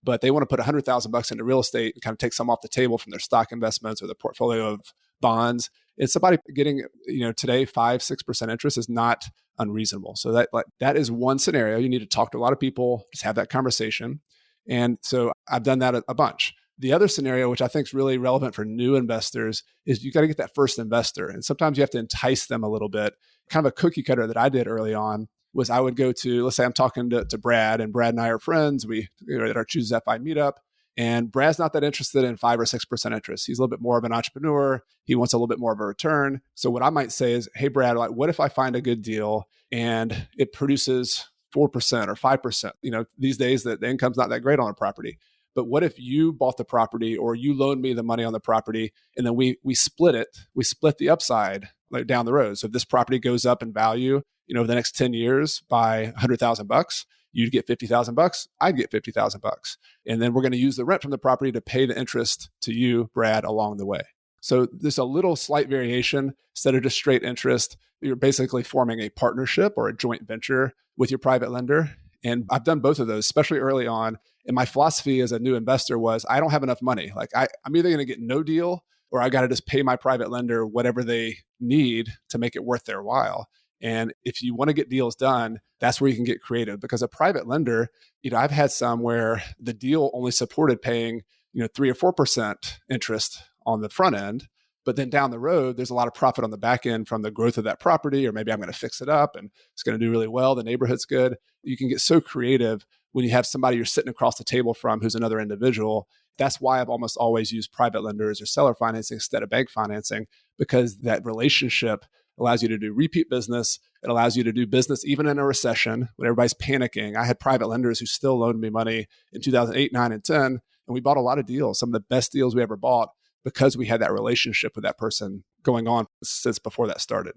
but they want to put $100,000 into real estate and kind of take some off the table from their stock investments or their portfolio of bonds. It's somebody getting, today 5-6% interest is not unreasonable. So that is one scenario. You need to talk to a lot of people, just have that conversation. And so I've done that a bunch. The other scenario, which I think is really relevant for new investors, is you got to get that first investor. And sometimes you have to entice them a little bit. Kind of a cookie cutter that I did early on was I would go to, let's say I'm talking to Brad, and Brad and I are friends. We at our Choose FI meetup, and Brad's not that interested in 5 or 6% interest. He's a little bit more of an entrepreneur. He wants a little bit more of a return. So what I might say is, hey, Brad, what if I find a good deal and it produces 4% or 5%? These days the income's not that great on a property. But what if you bought the property or you loaned me the money on the property and then we split it? We split the upside down the road. So if this property goes up in value, over the next 10 years by $100,000, you'd get $50,000. I'd get $50,000. And then we're going to use the rent from the property to pay the interest to you, Brad, along the way. So there's a little slight variation. Instead of just straight interest, you're basically forming a partnership or a joint venture with your private lender. And I've done both of those, especially early on. And my philosophy as a new investor was, I don't have enough money. Like I'm either going to get no deal or I got to just pay my private lender whatever they need to make it worth their while. And if you want to get deals done, that's where you can get creative, because a private lender, I've had some where the deal only supported paying, 3 or 4% interest on the front end. But then down the road, there's a lot of profit on the back end from the growth of that property, or maybe I'm going to fix it up and it's going to do really well. The neighborhood's good. You can get so creative when you have somebody you're sitting across the table from who's another individual. That's why I've almost always used private lenders or seller financing instead of bank financing, because that relationship allows you to do repeat business. It allows you to do business even in a recession when everybody's panicking. I had private lenders who still loaned me money in 2008, 9, and 10, and we bought a lot of deals, some of the best deals we ever bought, because we had that relationship with that person going on since before that started.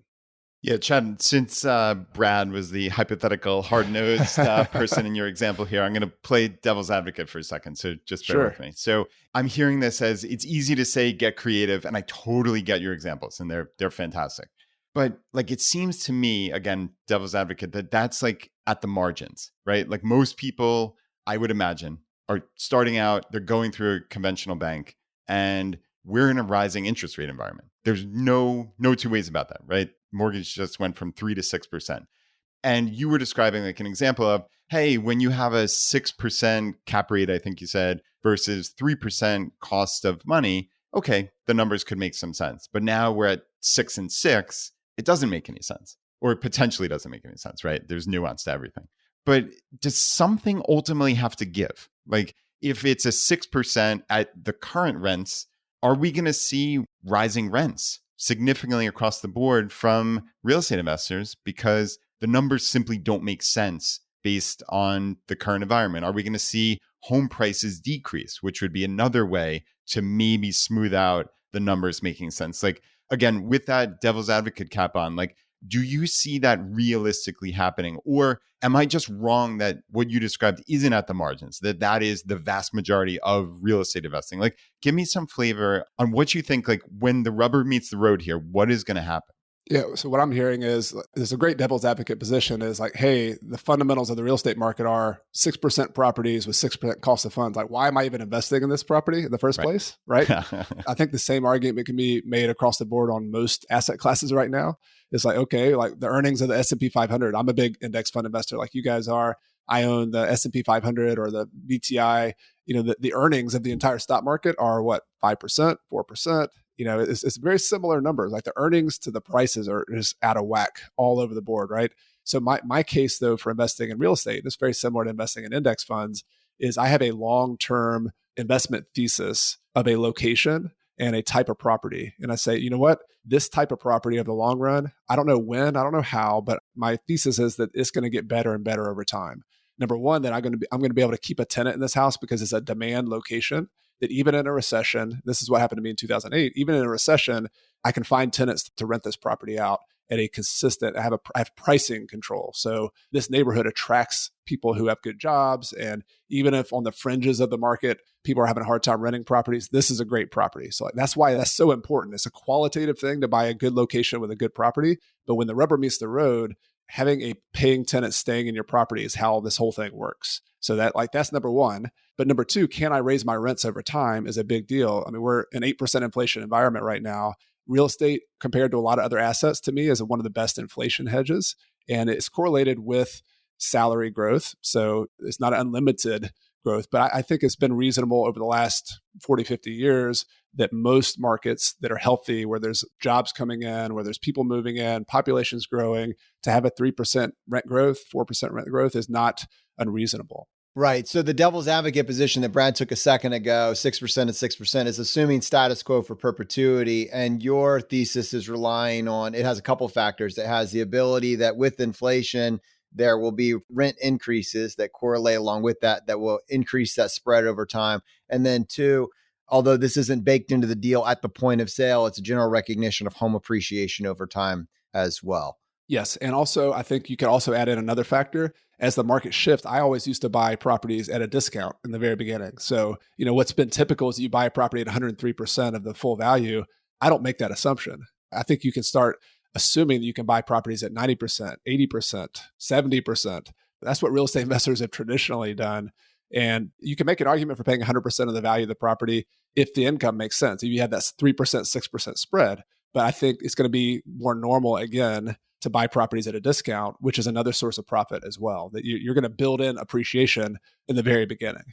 Yeah, Chad, since Brad was the hypothetical hard-nosed person in your example here, I'm going to play devil's advocate for a second. So just bear with me. So I'm hearing this as it's easy to say, get creative. And I totally get your examples and they're fantastic. But it seems to me, again, devil's advocate, that's at the margins, right? Like most people, I would imagine, are starting out, they're going through a conventional bank, and we're in a rising interest rate environment. There's no two ways about that, right? Mortgage just went from 3 to 6%. And you were describing an example of, hey, when you have a 6% cap rate, I think you said, versus 3% cost of money, okay, the numbers could make some sense. But now we're at 6 and 6, it doesn't make any sense, or it potentially doesn't make any sense, right? There's nuance to everything. But does something ultimately have to give? Like if it's a 6% at the current rents, are we going to see rising rents significantly across the board from real estate investors because the numbers simply don't make sense based on the current environment? Are we going to see home prices decrease, which would be another way to maybe smooth out the numbers making sense? Like, again, with that devil's advocate cap on, like, do you see that realistically happening? Or am I just wrong that what you described isn't at the margins, that is the vast majority of real estate investing? Like, give me some flavor on what you think, like when the rubber meets the road here, what is going to happen?
Yeah. So what I'm hearing is there's a great devil's advocate position is like, hey, the fundamentals of the real estate market are 6% properties with 6% cost of funds. Like, why am I even investing in this property in the first place? Right. I think the same argument can be made across the board on most asset classes right now. It's like, okay, like the earnings of the S&P 500. I'm a big index fund investor like you guys are. I own the S&P 500 or the VTI. You know, the earnings of the entire stock market are what, 5%, 4%. You know, it's very similar numbers. Like the earnings to the prices are just out of whack all over the board, right? So my case though for investing in real estate, it's very similar to investing in index funds, is I have a long-term investment thesis of a location and a type of property. And I say, you know what, this type of property over the long run, I don't know when, I don't know how, but my thesis is that it's going to get better and better over time. Number one, that I'm going to be able to keep a tenant in this house because it's a demand location. That even in a recession, this is what happened to me in 2008, even in a recession, I can find tenants to rent this property out at a consistent, I have pricing control. So this neighborhood attracts people who have good jobs. And even if on the fringes of the market, people are having a hard time renting properties, this is a great property. So that's why that's so important. It's a qualitative thing to buy a good location with a good property. But when the rubber meets the road, having a paying tenant staying in your property is how this whole thing works. So that's number one. But number two, can I raise my rents over time is a big deal. I mean, we're in 8% inflation environment right now. Real estate compared to a lot of other assets to me is one of the best inflation hedges. And it's correlated with salary growth. So it's not unlimited growth, but I think it's been reasonable over the last 40, 50 years that most markets that are healthy, where there's jobs coming in, where there's people moving in, population's growing, to have a 3% rent growth, 4% rent growth is not unreasonable.
Right. So the devil's advocate position that Brad took a second ago, 6% and 6%, is assuming status quo for perpetuity. And your thesis is relying on, it has a couple factors. It has the ability that with inflation, there will be rent increases that correlate along with that will increase that spread over time. And then two, although this isn't baked into the deal at the point of sale, it's a general recognition of home appreciation over time as well.
Yes. And also, I think you could also add in another factor. As the market shifts, I always used to buy properties at a discount in the very beginning. So, what's been typical is you buy a property at 103% of the full value. I don't make that assumption. I think you can start assuming that you can buy properties at 90%, 80%, 70%. That's what real estate investors have traditionally done. And you can make an argument for paying 100% of the value of the property if the income makes sense. If you have that 3%, 6% spread. But I think it's going to be more normal again to buy properties at a discount, which is another source of profit as well, that you're going to build in appreciation in the very beginning.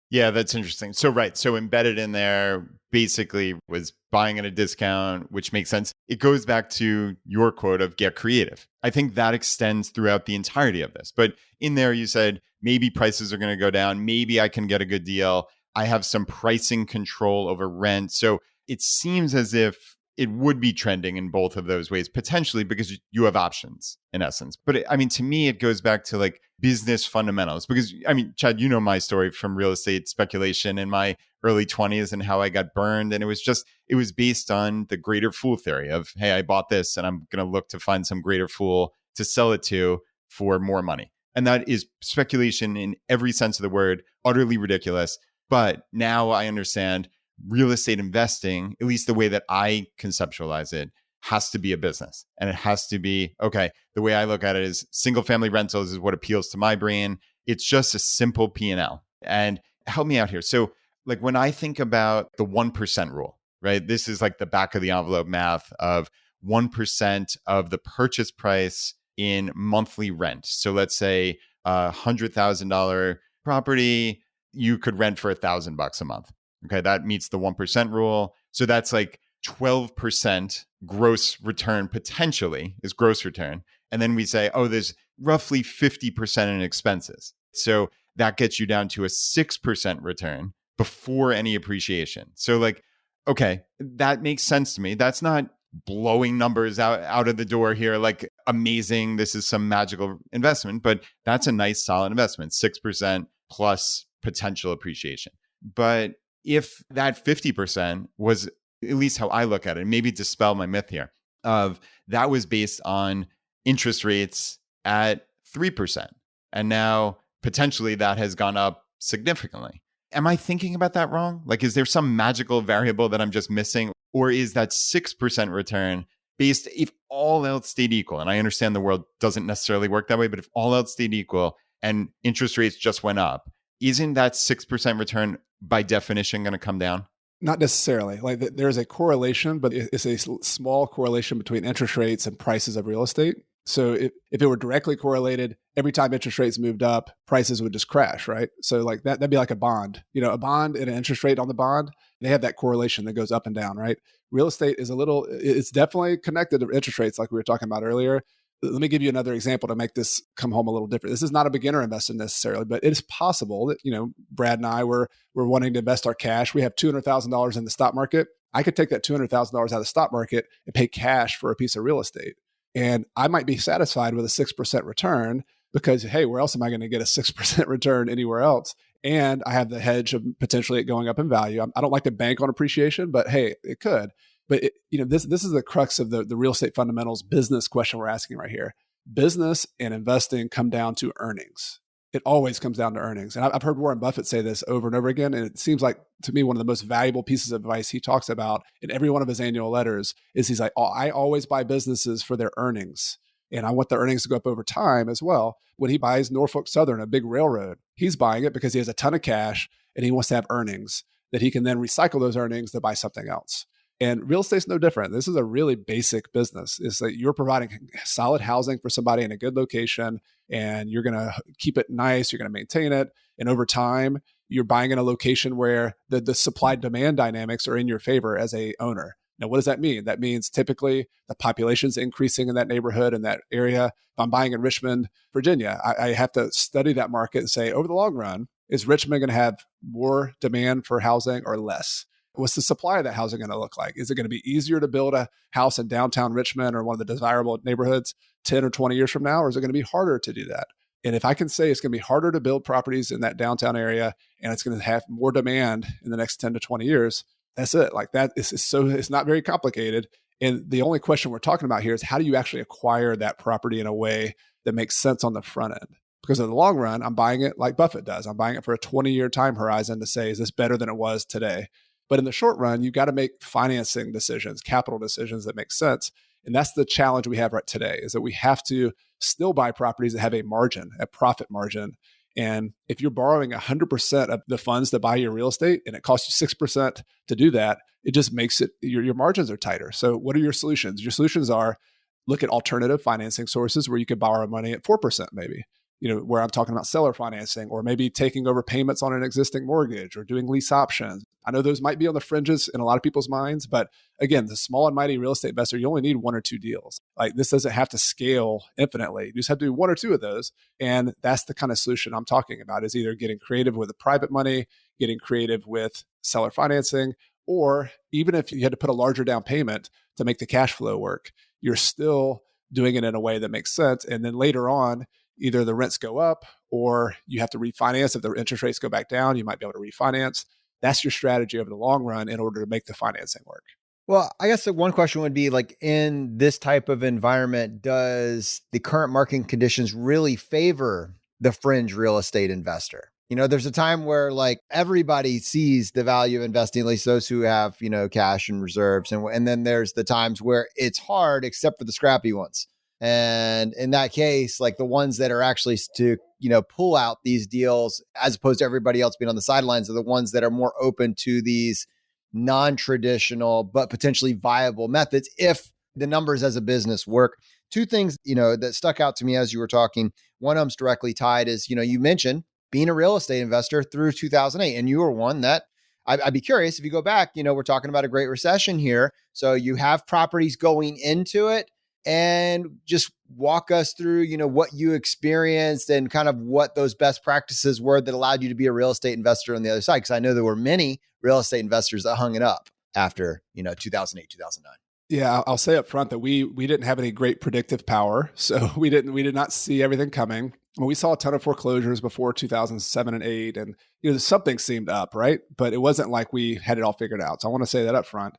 Yeah, that's interesting. So, right. So embedded in there basically was buying at a discount, which makes sense. It goes back to your quote of get creative. I think that extends throughout the entirety of this. But in there, you said, maybe prices are going to go down. Maybe I can get a good deal. I have some pricing control over rent. So it seems as if it would be trending in both of those ways, potentially because you have options in essence. But to me, it goes back to like business fundamentals, because Chad, you know my story from real estate speculation in my early 20s and how I got burned. And it was based on the greater fool theory of, hey, I bought this and I'm going to look to find some greater fool to sell it to for more money. And that is speculation in every sense of the word, utterly ridiculous. But now I understand real estate investing, at least the way that I conceptualize it, has to be a business. And it has to be, okay, the way I look at it is single family rentals is what appeals to my brain. It's just a simple P&L. And help me out here. So like when I think about the 1% rule, right? This is like the back of the envelope math of 1% of the purchase price in monthly rent. So let's say a $100,000 property you could rent for $1,000 a month. Okay, that meets the 1% rule. So that's like 12% gross return potentially is gross return. And then we say, oh, there's roughly 50% in expenses. So that gets you down to a 6% return before any appreciation. So like, okay, that makes sense to me. That's not blowing numbers out of the door here, like amazing, this is some magical investment, but that's a nice solid investment, 6% plus potential appreciation. But if that 50% was, at least how I look at it, maybe dispel my myth here, of that was based on interest rates at 3%. And now potentially that has gone up significantly. Am I thinking about that wrong? Like, is there some magical variable that I'm just missing? Or is that 6% return based, if all else stayed equal? And I understand the world doesn't necessarily work that way, but if all else stayed equal and interest rates just went up, isn't that 6% return by definition going to come down?
Not necessarily. Like there's a correlation, but it's a small correlation between interest rates and prices of real estate. So if it were directly correlated, every time interest rates moved up, prices would just crash, right? So like that'd be like a bond. You know, a bond and an interest rate on the bond, they have that correlation that goes up and down, right? Real estate is it's definitely connected to interest rates like we were talking about earlier. Let me give you another example to make this come home a little different. This is not a beginner investment necessarily, but it is possible that, you know, Brad and I we're wanting to invest our cash. We have $200,000 in the stock market. I could take that $200,000 out of the stock market and pay cash for a piece of real estate. And I might be satisfied with a 6% return because, hey, where else am I going to get a 6% return anywhere else? And I have the hedge of potentially it going up in value. I don't like to bank on appreciation, but hey, it could. But this is the crux of the real estate fundamentals business question we're asking right here. Business and investing come down to earnings. It always comes down to earnings. And I've heard Warren Buffett say this over and over again. And it seems like, to me, one of the most valuable pieces of advice he talks about in every one of his annual letters is he's like, oh, I always buy businesses for their earnings. And I want the earnings to go up over time as well. When he buys Norfolk Southern, a big railroad, he's buying it because he has a ton of cash and he wants to have earnings that he can then recycle those earnings to buy something else. And real estate's no different. This is a really basic business. It's that you're providing solid housing for somebody in a good location, and you're going to keep it nice. You're going to maintain it. And over time, you're buying in a location where the supply-demand dynamics are in your favor as a owner. Now, what does that mean? That means typically the population's increasing in that neighborhood, in that area. If I'm buying in Richmond, Virginia, I have to study that market and say, over the long run, is Richmond going to have more demand for housing or less? What's the supply of that housing going to look like? Is it going to be easier to build a house in downtown Richmond or one of the desirable neighborhoods 10 or 20 years from now? Or is it going to be harder to do that? And if I can say it's going to be harder to build properties in that downtown area and it's going to have more demand in the next 10 to 20 years, that's it. Like that is so, it's not very complicated. And the only question we're talking about here is how do you actually acquire that property in a way that makes sense on the front end? Because in the long run, I'm buying it like Buffett does. I'm buying it for a 20-year time horizon to say, is this better than it was today? But in the short run, you've got to make financing decisions, capital decisions that make sense. And that's the challenge we have right today, is that we have to still buy properties that have a margin, a profit margin. And if you're borrowing 100% of the funds to buy your real estate and it costs you 6% to do that, it just makes it, your margins are tighter. So what are your solutions? Your solutions are look at alternative financing sources where you could borrow money at 4% maybe. You know, where I'm talking about seller financing or maybe taking over payments on an existing mortgage or doing lease options. I know those might be on the fringes in a lot of people's minds, but again, the small and mighty real estate investor, you only need one or two deals. Like this doesn't have to scale infinitely. You just have to do one or two of those. And that's the kind of solution I'm talking about, is either getting creative with the private money, getting creative with seller financing, or even if you had to put a larger down payment to make the cash flow work, you're still doing it in a way that makes sense. And then later on, either the rents go up or you have to refinance. If the interest rates go back down, you might be able to refinance. That's your strategy over the long run in order to make the financing work.
Well, I guess the one question would be, like, in this type of environment, does the current market conditions really favor the fringe real estate investor? You know, there's a time where like everybody sees the value of investing, at least those who have, you know, cash and reserves. And then there's the times where it's hard, except for the scrappy ones. And in that case, like the ones that are actually to, you know, pull out these deals as opposed to everybody else being on the sidelines are the ones that are more open to these non-traditional, but potentially viable methods if the numbers as a business work. Two things, you know, that stuck out to me as you were talking. one of them's directly tied is, you mentioned being a real estate investor through 2008, and you were one that I'd be curious if you go back, we're talking about a great recession here. So you have properties going into it, and just walk us through, what you experienced and kind of what those best practices were that allowed you to be a real estate investor on the other side. Because I know there were many real estate investors that hung it up after, 2008, 2009.
Yeah, I'll say up front that we didn't have any great predictive power. So we did not see everything coming. We saw a ton of foreclosures before 2007 and 8, and something seemed up, right? But it wasn't like we had it all figured out. So I want to say that up front.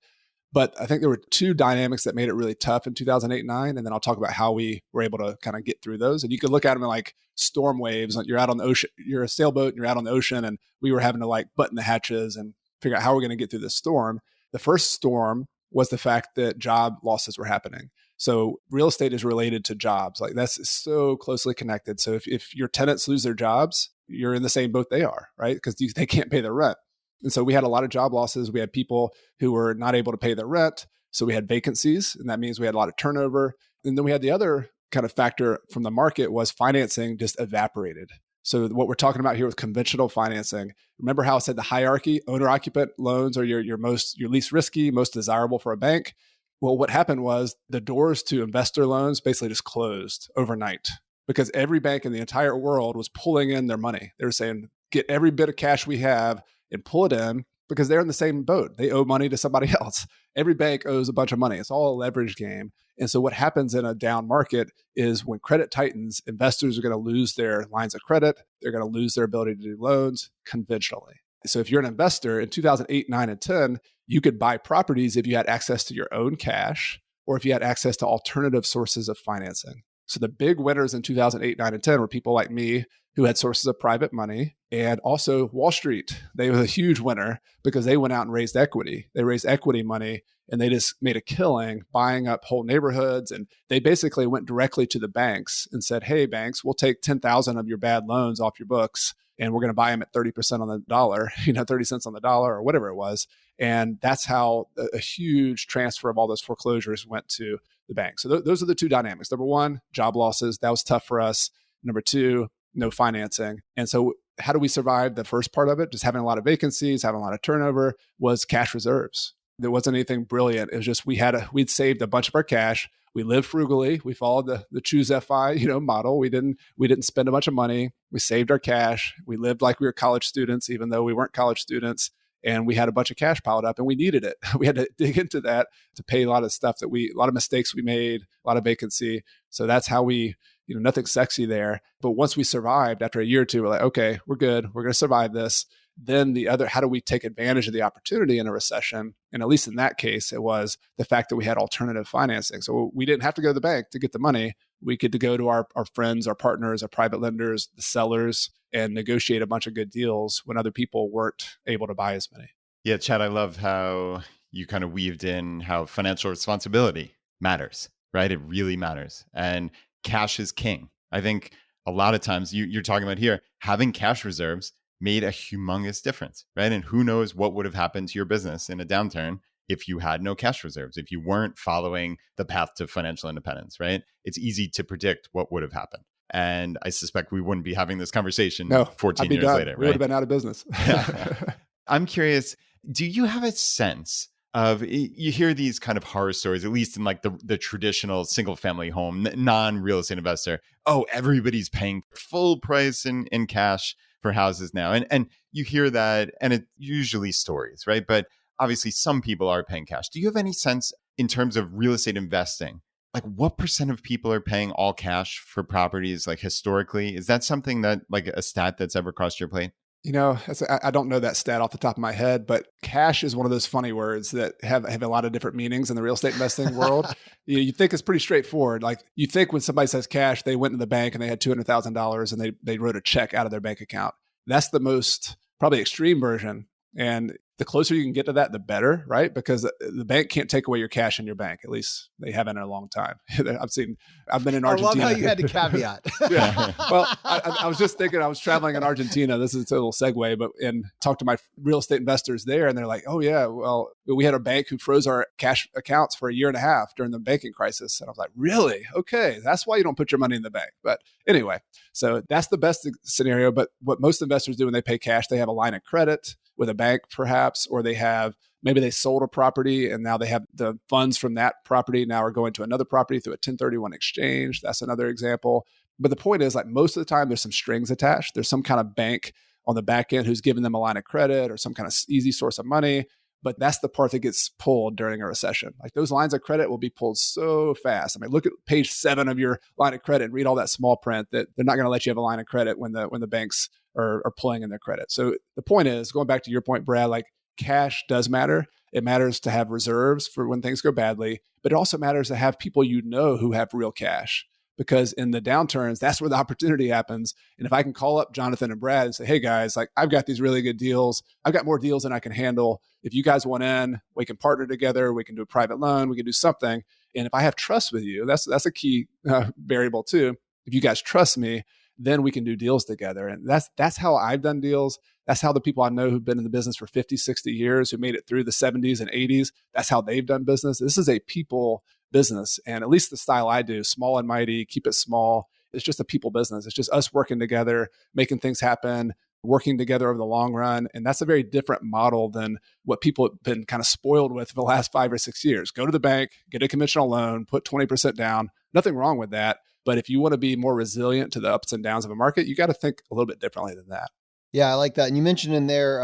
But I think there were two dynamics that made it really tough in 2008 and 9. And then I'll talk about how we were able to kind of get through those. And you could look at them like storm waves. You're out on the ocean, you're a sailboat and you're out on the ocean, and we were having to like button the hatches and figure out how we're going to get through this storm. The first storm was the fact that job losses were happening. So real estate is related to jobs. Like that's so closely connected. So if your tenants lose their jobs, you're in the same boat they are, right? Because they can't pay their rent. And so we had a lot of job losses. We had people who were not able to pay their rent. So we had vacancies, and that means we had a lot of turnover. And then we had the other kind of factor from the market was financing just evaporated. So what we're talking about here with conventional financing, remember how I said the hierarchy, owner-occupant loans are your least risky, most desirable for a bank. Well, what happened was the doors to investor loans basically just closed overnight because every bank in the entire world was pulling in their money. They were saying, get every bit of cash we have and pull it in, because they're in the same boat. They owe money to somebody else. Every bank owes a bunch of money. It's all a leverage game. And so what happens in a down market is when credit tightens, investors are going to lose their lines of credit. They're going to lose their ability to do loans conventionally. So if you're an investor in 2008, 9, and 10, you could buy properties if you had access to your own cash or if you had access to alternative sources of financing. So the big winners in 2008, 9, and 10 were people like me who had sources of private money, and also Wall Street. They were a huge winner because they went out and raised equity. They raised equity money, and they just made a killing buying up whole neighborhoods. And they basically went directly to the banks and said, hey, banks, we'll take 10,000 of your bad loans off your books, and we're going to buy them at 30% on the dollar, 30 cents on the dollar or whatever it was. And that's how a huge transfer of all those foreclosures went to the bank. So those are the two dynamics. Number one, job losses. That was tough for us. Number two, no financing. And so how do we survive the first part of it? Just having a lot of vacancies, having a lot of turnover, was cash reserves. There wasn't anything brilliant. It was just we'd saved a bunch of our cash. We lived frugally. We followed the Choose FI, model. We didn't spend a bunch of money. We saved our cash. We lived like we were college students, even though we weren't college students. And we had a bunch of cash piled up, and we needed it. We had to dig into that to pay a lot of stuff a lot of mistakes we made, a lot of vacancy. So that's how we, nothing sexy there. But once we survived, after a year or two, we're like, okay, we're good. We're going to survive this. Then how do we take advantage of the opportunity in a recession? And at least in that case, it was the fact that we had alternative financing. So we didn't have to go to the bank to get the money. We could go to our friends, our partners, our private lenders, the sellers, and negotiate a bunch of good deals when other people weren't able to buy as many.
Yeah, Chad, I love how you kind of weaved in how financial responsibility matters, right? It really matters. And cash is king. I think a lot of times you're talking about here, having cash reserves made a humongous difference, right? And who knows what would have happened to your business in a downturn if you had no cash reserves, if you weren't following the path to financial independence, right? It's easy to predict what would have happened. And I suspect we wouldn't be having this conversation 14 years later, right?
We would have been out of business.
I'm curious, do you have a sense of, you hear these kind of horror stories, at least in like the traditional single family home, non-real estate investor, everybody's paying full price in cash for houses now. And you hear that, and it's usually stories, right? But obviously some people are paying cash. Do you have any sense in terms of real estate investing, like what % of people are paying all cash for properties, like historically? Is that something that, like, a stat that's ever crossed your plate?
I don't know that stat off the top of my head, but cash is one of those funny words that have a lot of different meanings in the real estate investing world. You think it's pretty straightforward. Like, you think when somebody says cash, they went to the bank and they had $200,000 and they wrote a check out of their bank account. That's the most probably extreme version. And The closer you can get to that, the better, right? Because the bank can't take away your cash in your bank. At least they haven't in a long time. I've been in Argentina.
I love how you had to caveat.
Yeah. Well, I was just thinking, I was traveling in Argentina. This is a little segue, and talked to my real estate investors there. And they're like, oh yeah, well, we had a bank who froze our cash accounts for a year and a half during the banking crisis. And I was like, really? Okay. That's why you don't put your money in the bank. But anyway, so that's the best scenario. But what most investors do when they pay cash, they have a line of credit with a bank perhaps, or maybe they sold a property and now they have the funds from that property now are going to another property through a 1031 exchange. That's another example. But the point is, like, most of the time there's some strings attached. There's some kind of bank on the back end who's giving them a line of credit or some kind of easy source of money. But that's the part that gets pulled during a recession. Like, those lines of credit will be pulled so fast. I mean, look at page 7 of your line of credit and read all that small print that they're not going to let you have a line of credit when the banks are pulling in their credit. So the point is, going back to your point, Brad, like, cash does matter. It matters to have reserves for when things go badly, but it also matters to have people who have real cash. Because in the downturns, that's where the opportunity happens. And if I can call up Jonathan and Brad and say, hey guys, like, I've got these really good deals. I've got more deals than I can handle. If you guys want in, we can partner together. We can do a private loan. We can do something. And if I have trust with you, that's a key variable too. If you guys trust me, then we can do deals together. And that's how I've done deals. That's how the people I know who've been in the business for 50, 60 years, who made it through the 70s and 80s, that's how they've done business. This is a people business. And at least the style I do, small and mighty, keep it small. It's just a people business. It's just us working together, making things happen, working together over the long run. And that's a very different model than what people have been kind of spoiled with for the last 5 or 6 years. Go to the bank, get a conventional loan, put 20% down. Nothing wrong with that. But if you want to be more resilient to the ups and downs of a market, you got to think a little bit differently than that.
Yeah, I like that. And you mentioned in there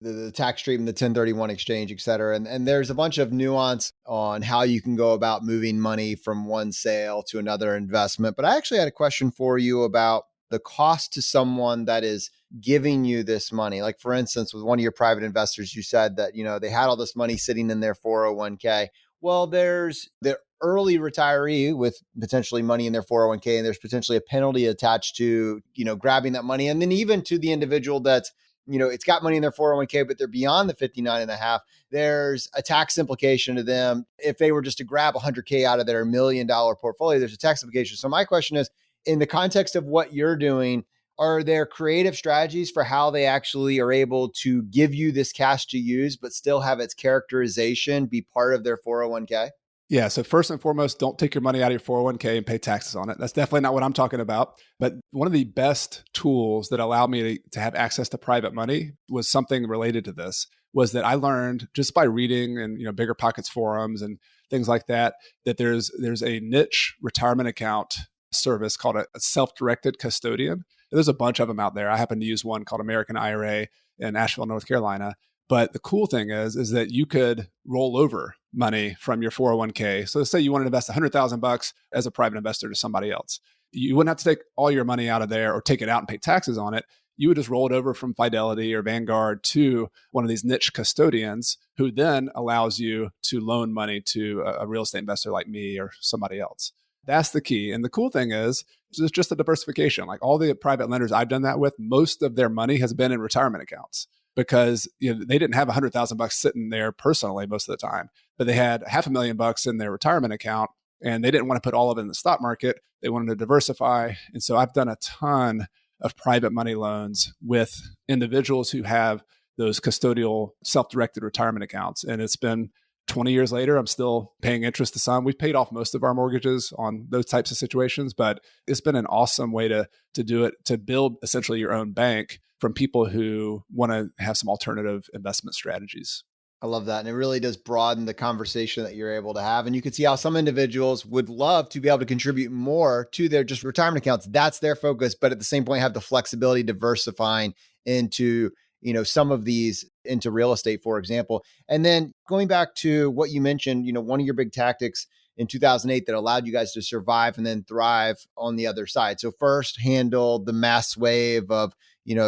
the tax treatment, the 1031 exchange, et cetera. And there's a bunch of nuance on how you can go about moving money from one sale to another investment. But I actually had a question for you about the cost to someone that is giving you this money. Like, for instance, with one of your private investors, you said that, they had all this money sitting in their 401k. Well, there's the early retiree with potentially money in their 401k, and there's potentially a penalty attached to, grabbing that money. And then even to the individual that's, it's got money in their 401k, but they're beyond the 59 and a half, there's a tax implication to them. If they were just to grab 100K out of their $1 million portfolio, there's a tax implication. So my question is, in the context of what you're doing, are there creative strategies for how they actually are able to give you this cash to use, but still have its characterization be part of their 401k?
Yeah. So first and foremost, don't take your money out of your 401k and pay taxes on it. That's definitely not what I'm talking about. But one of the best tools that allowed me to have access to private money was something related to this, was that I learned just by reading and, Bigger Pockets forums and things like that, that there's a niche retirement account service called a self-directed custodian. There's a bunch of them out there. I happen to use one called American IRA in Asheville, North Carolina. But the cool thing is that you could roll over money from your 401k. So let's say you wanted to invest $100,000 as a private investor to somebody else. You wouldn't have to take all your money out of there or take it out and pay taxes on it. You would just roll it over from Fidelity or Vanguard to one of these niche custodians, who then allows you to loan money to a real estate investor like me or somebody else. That's the key. And the cool thing is, it's just a diversification. Like, all the private lenders I've done that with, most of their money has been in retirement accounts, because they didn't have $100,000 sitting there personally most of the time, but they had $500,000 in their retirement account, and they didn't want to put all of it in the stock market. They wanted to diversify. And so I've done a ton of private money loans with individuals who have those custodial self-directed retirement accounts. And it's been 20 years later, I'm still paying interest to some. We've paid off most of our mortgages on those types of situations, but it's been an awesome way to do it, to build essentially your own bank from people who want to have some alternative investment strategies.
I love that. And it really does broaden the conversation that you're able to have. And you can see how some individuals would love to be able to contribute more to their just retirement accounts. That's their focus, but at the same point, have the flexibility diversifying into, some of these into real estate, for example. And then going back to what you mentioned, one of your big tactics in 2008 that allowed you guys to survive and then thrive on the other side. So first, handle the mass wave of,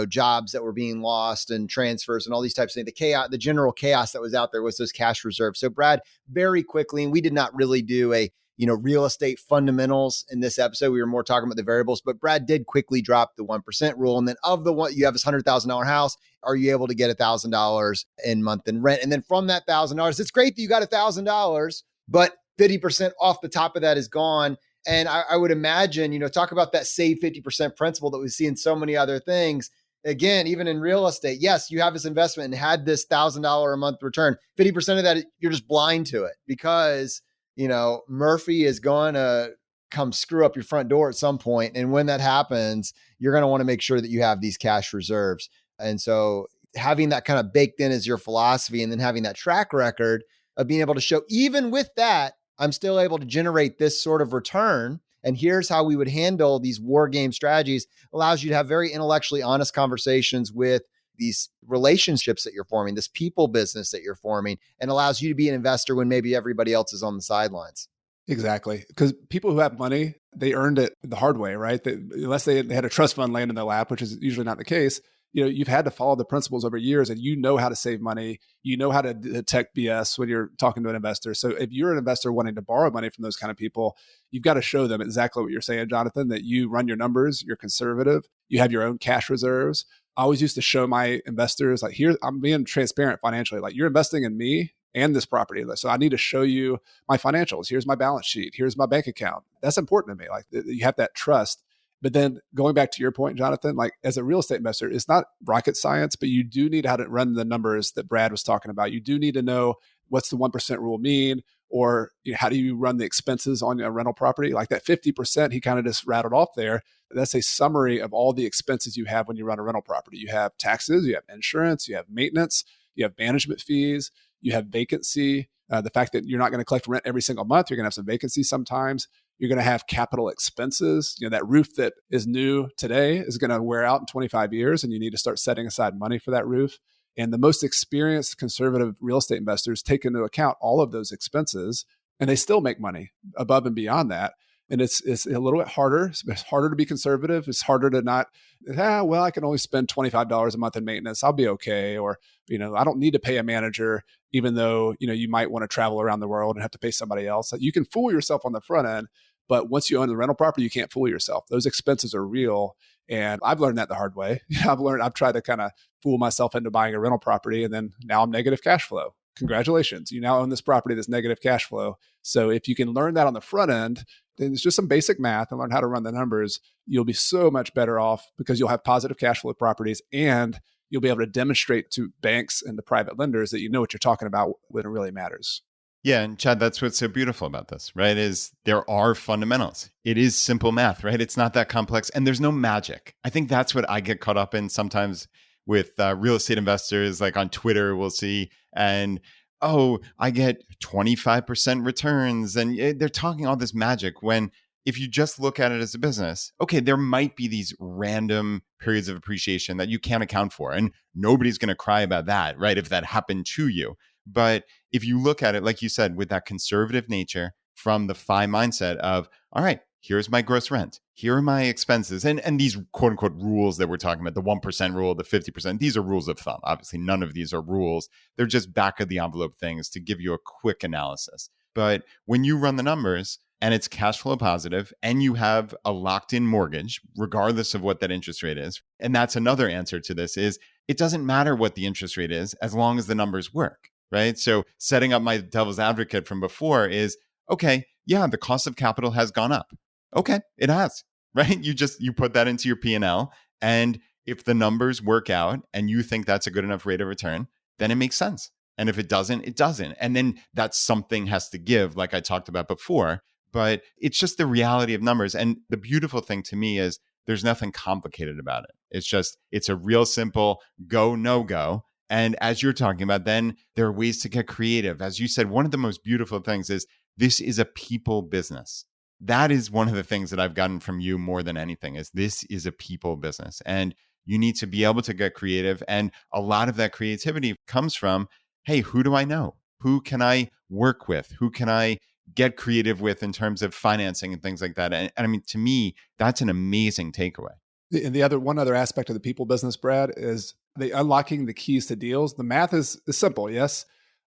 jobs that were being lost and transfers and all these types of things. The chaos, the general chaos that was out there was those cash reserves. So Brad, very quickly, and we did not really do a real estate fundamentals in this episode. We were more talking about the variables, but Brad did quickly drop the 1% rule. And then of the one, you have this $100,000 house, are you able to get $1,000 in month in rent? And then from that $1,000, it's great that you got $1,000, but 50% off the top of that is gone. And I would imagine, talk about that save 50% principle that we see in so many other things. Again, even in real estate, yes, you have this investment and had this $1,000 a month return. 50% of that, you're just blind to it because, Murphy is going to come screw up your front door at some point. And when that happens, you're going to want to make sure that you have these cash reserves. And so having that kind of baked in as your philosophy and then having that track record of being able to show, even with that, I'm still able to generate this sort of return. And here's how we would handle these war game strategies, allows you to have very intellectually honest conversations with these relationships that you're forming, this people business that you're forming, and allows you to be an investor when maybe everybody else is on the sidelines.
Exactly. Because people who have money, they earned it the hard way, right? Unless they had a trust fund land in their lap, which is usually not the case. You've had to follow the principles over years and how to save money. You know how to detect BS when you're talking to an investor. So if you're an investor wanting to borrow money from those kind of people, you've got to show them exactly what you're saying, Jonathan, that you run your numbers, you're conservative, you have your own cash reserves. I always used to show my investors, like, here, I'm being transparent financially. Like, you're investing in me and this property. So I need to show you my financials. Here's my balance sheet. Here's my bank account. That's important to me. Like, you have that trust. But then going back to your point, Jonathan, like, as a real estate investor, it's not rocket science, but you do need how to run the numbers that Brad was talking about. You do need to know, what's the 1% rule mean? Or how do you run the expenses on a rental property? Like that 50% he kind of just rattled off there. That's a summary of all the expenses you have when you run a rental property. You have taxes, you have insurance, you have maintenance, you have management fees, you have vacancy. The fact that you're not going to collect rent every single month, you're going to have some vacancy sometimes. You're going to have capital expenses. That roof that is new today is going to wear out in 25 years, and you need to start setting aside money for that roof. And the most experienced conservative real estate investors take into account all of those expenses, and they still make money above and beyond that. And it's a little bit harder. It's harder to be conservative. It's harder to not, I can only spend $25 a month in maintenance. I'll be okay. Or, I don't need to pay a manager, even though, you might want to travel around the world and have to pay somebody else. You can fool yourself on the front end, but once you own the rental property, you can't fool yourself. Those expenses are real. And I've learned that the hard way. I've tried to kind of fool myself into buying a rental property, and then now I'm negative cash flow. Congratulations. You now own this property that's negative cash flow. So if you can learn that on the front end, then it's just some basic math and learn how to run the numbers, you'll be so much better off because you'll have positive cash flow properties, and you'll be able to demonstrate to banks and the private lenders that you know what you're talking about when it really matters.
Yeah. And Chad, that's what's so beautiful about this, right? Is there are fundamentals. It is simple math, right? It's not that complex, and there's no magic. I think that's what I get caught up in sometimes with real estate investors. Like on Twitter, we'll see, and I get 25% returns. And they're talking all this magic when if you just look at it as a business, okay, there might be these random periods of appreciation that you can't account for. And nobody's going to cry about that, right? If that happened to you. But if you look at it, like you said, with that conservative nature from the FI mindset of, all right, here's my gross rent, here are my expenses. And these quote unquote rules that we're talking about, the 1% rule, the 50%, these are rules of thumb. Obviously, none of these are rules. They're just back of the envelope things to give you a quick analysis. But when you run the numbers and it's cash flow positive and you have a locked in mortgage, regardless of what that interest rate is, and that's another answer to this, is it doesn't matter what the interest rate is as long as the numbers work, right? So setting up my devil's advocate from before is, okay, yeah, the cost of capital has gone up. Okay, it has, right? You put that into your P&L, and if the numbers work out and you think that's a good enough rate of return, then it makes sense. And if it doesn't, it doesn't. And then that something has to give, like I talked about before. But it's just the reality of numbers. And the beautiful thing to me is there's nothing complicated about it. It's a real simple go, no go. And as you're talking about, then there are ways to get creative. As you said, one of the most beautiful things is this is a people business. That is one of the things that I've gotten from you more than anything, is this is a people business. And you need to be able to get creative. And a lot of that creativity comes from, hey, who do I know? Who can I work with? Who can I get creative with in terms of financing and things like that? And I mean, to me, that's an amazing takeaway.
And one other aspect of the people business, Brad, is the unlocking the keys to deals. The math is simple, yes,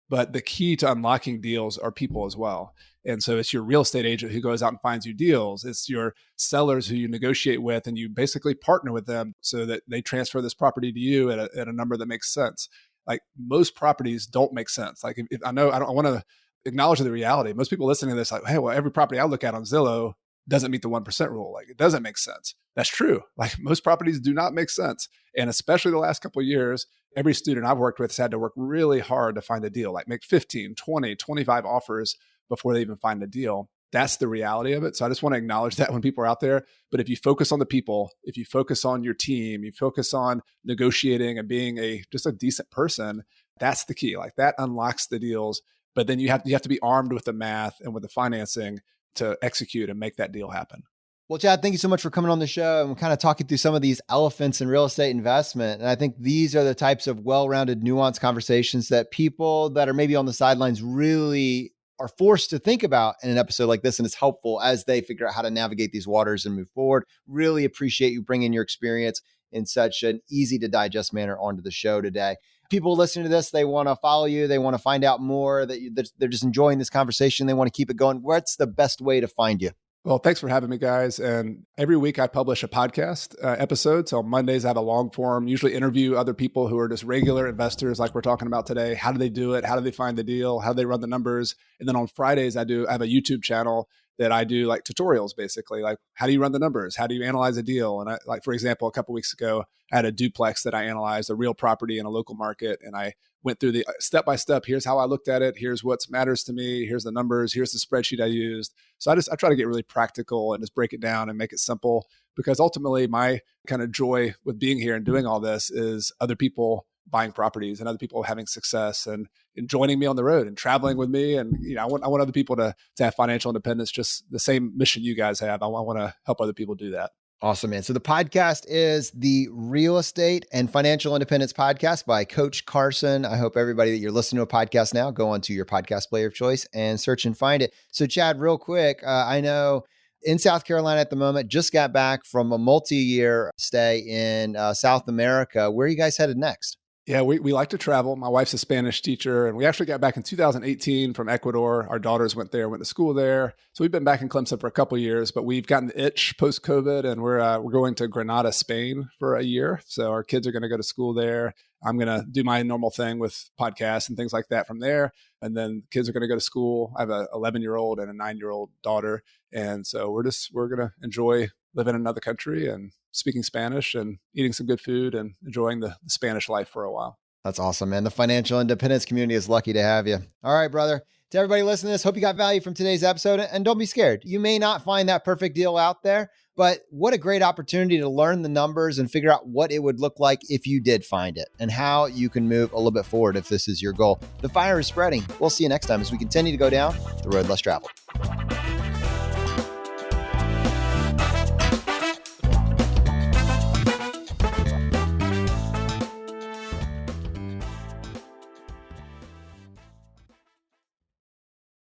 But the key to unlocking deals are people as well. And so it's your real estate agent who goes out and finds you deals. It's your sellers who you negotiate with, and you basically partner with them so that they transfer this property to you at a number that makes sense. Like, most properties don't make sense. Like, if I want to acknowledge the reality. Most people listening to this, like, hey, well, every property I look at on Zillow doesn't meet the 1% rule. Like, it doesn't make sense. That's true. Like, most properties do not make sense. And especially the last couple of years, every student I've worked with has had to work really hard to find a deal, like make 15, 20, 25 offers before they even find a deal. That's the reality of it. So I just want to acknowledge that when people are out there. But if you focus on the people, if you focus on your team, you focus on negotiating and being just a decent person, that's the key. Like, that unlocks the deals. But then you have to be armed with the math and with the financing to execute and make that deal happen.
Well, Chad, thank you so much for coming on the show and kind of talking through some of these elephants in real estate investment. And I think these are the types of well-rounded, nuanced conversations that people that are maybe on the sidelines really are forced to think about in an episode like this. And it's helpful as they figure out how to navigate these waters and move forward. Really appreciate you bringing your experience in such an easy to digest manner onto the show today. People listening to this, they want to follow you. They want to find out more, that they're just enjoying this conversation. They want to keep it going. What's the best way to find you?
Well, thanks for having me, guys. And every week I publish a podcast episode. So on Mondays, I have a long form, usually interview other people who are just regular investors like we're talking about today. How do they do it? How do they find the deal? How do they run the numbers? And then on Fridays, I have a YouTube channel that I do like tutorials, basically, like, how do you run the numbers? How do you analyze a deal? And like, for example, a couple of weeks ago, I had a duplex that I analyzed, a real property in a local market. And I went through the step-by-step. Here's how I looked at it. Here's what matters to me. Here's the numbers. Here's the spreadsheet I used. So I try to get really practical and just break it down and make it simple, because ultimately my kind of joy with being here and doing all this is other people buying properties and other people having success and joining me on the road and traveling with me. And, I want other people to have financial independence, just the same mission you guys have. I want to help other people do that.
Awesome, man. So the podcast is the Real Estate and Financial Independence Podcast by Coach Carson. I hope everybody that you're listening to a podcast now, go onto your podcast player of choice and search and find it. So Chad, real quick, I know in South Carolina at the moment, just got back from a multi-year stay in South America. Where are you guys headed next?
Yeah, we like to travel. My wife's a Spanish teacher, and we actually got back in 2018 from Ecuador. Our daughters went to school there. So we've been back in Clemson for a couple of years, but we've gotten the itch post-COVID, and we're going to Granada, Spain for a year. So our kids are going to go to school there. I'm going to do my normal thing with podcasts and things like that from there. And then kids are going to go to school. I have an 11-year-old and a 9-year-old daughter. And so we're going to enjoy living in another country and speaking Spanish and eating some good food and enjoying the Spanish life for a while.
That's awesome, man. The financial independence community is lucky to have you. All right, brother. To everybody listening to this, hope you got value from today's episode. And don't be scared. You may not find that perfect deal out there, but what a great opportunity to learn the numbers and figure out what it would look like if you did find it and how you can move a little bit forward if this is your goal. The fire is spreading. We'll see you next time as we continue to go down the road less traveled.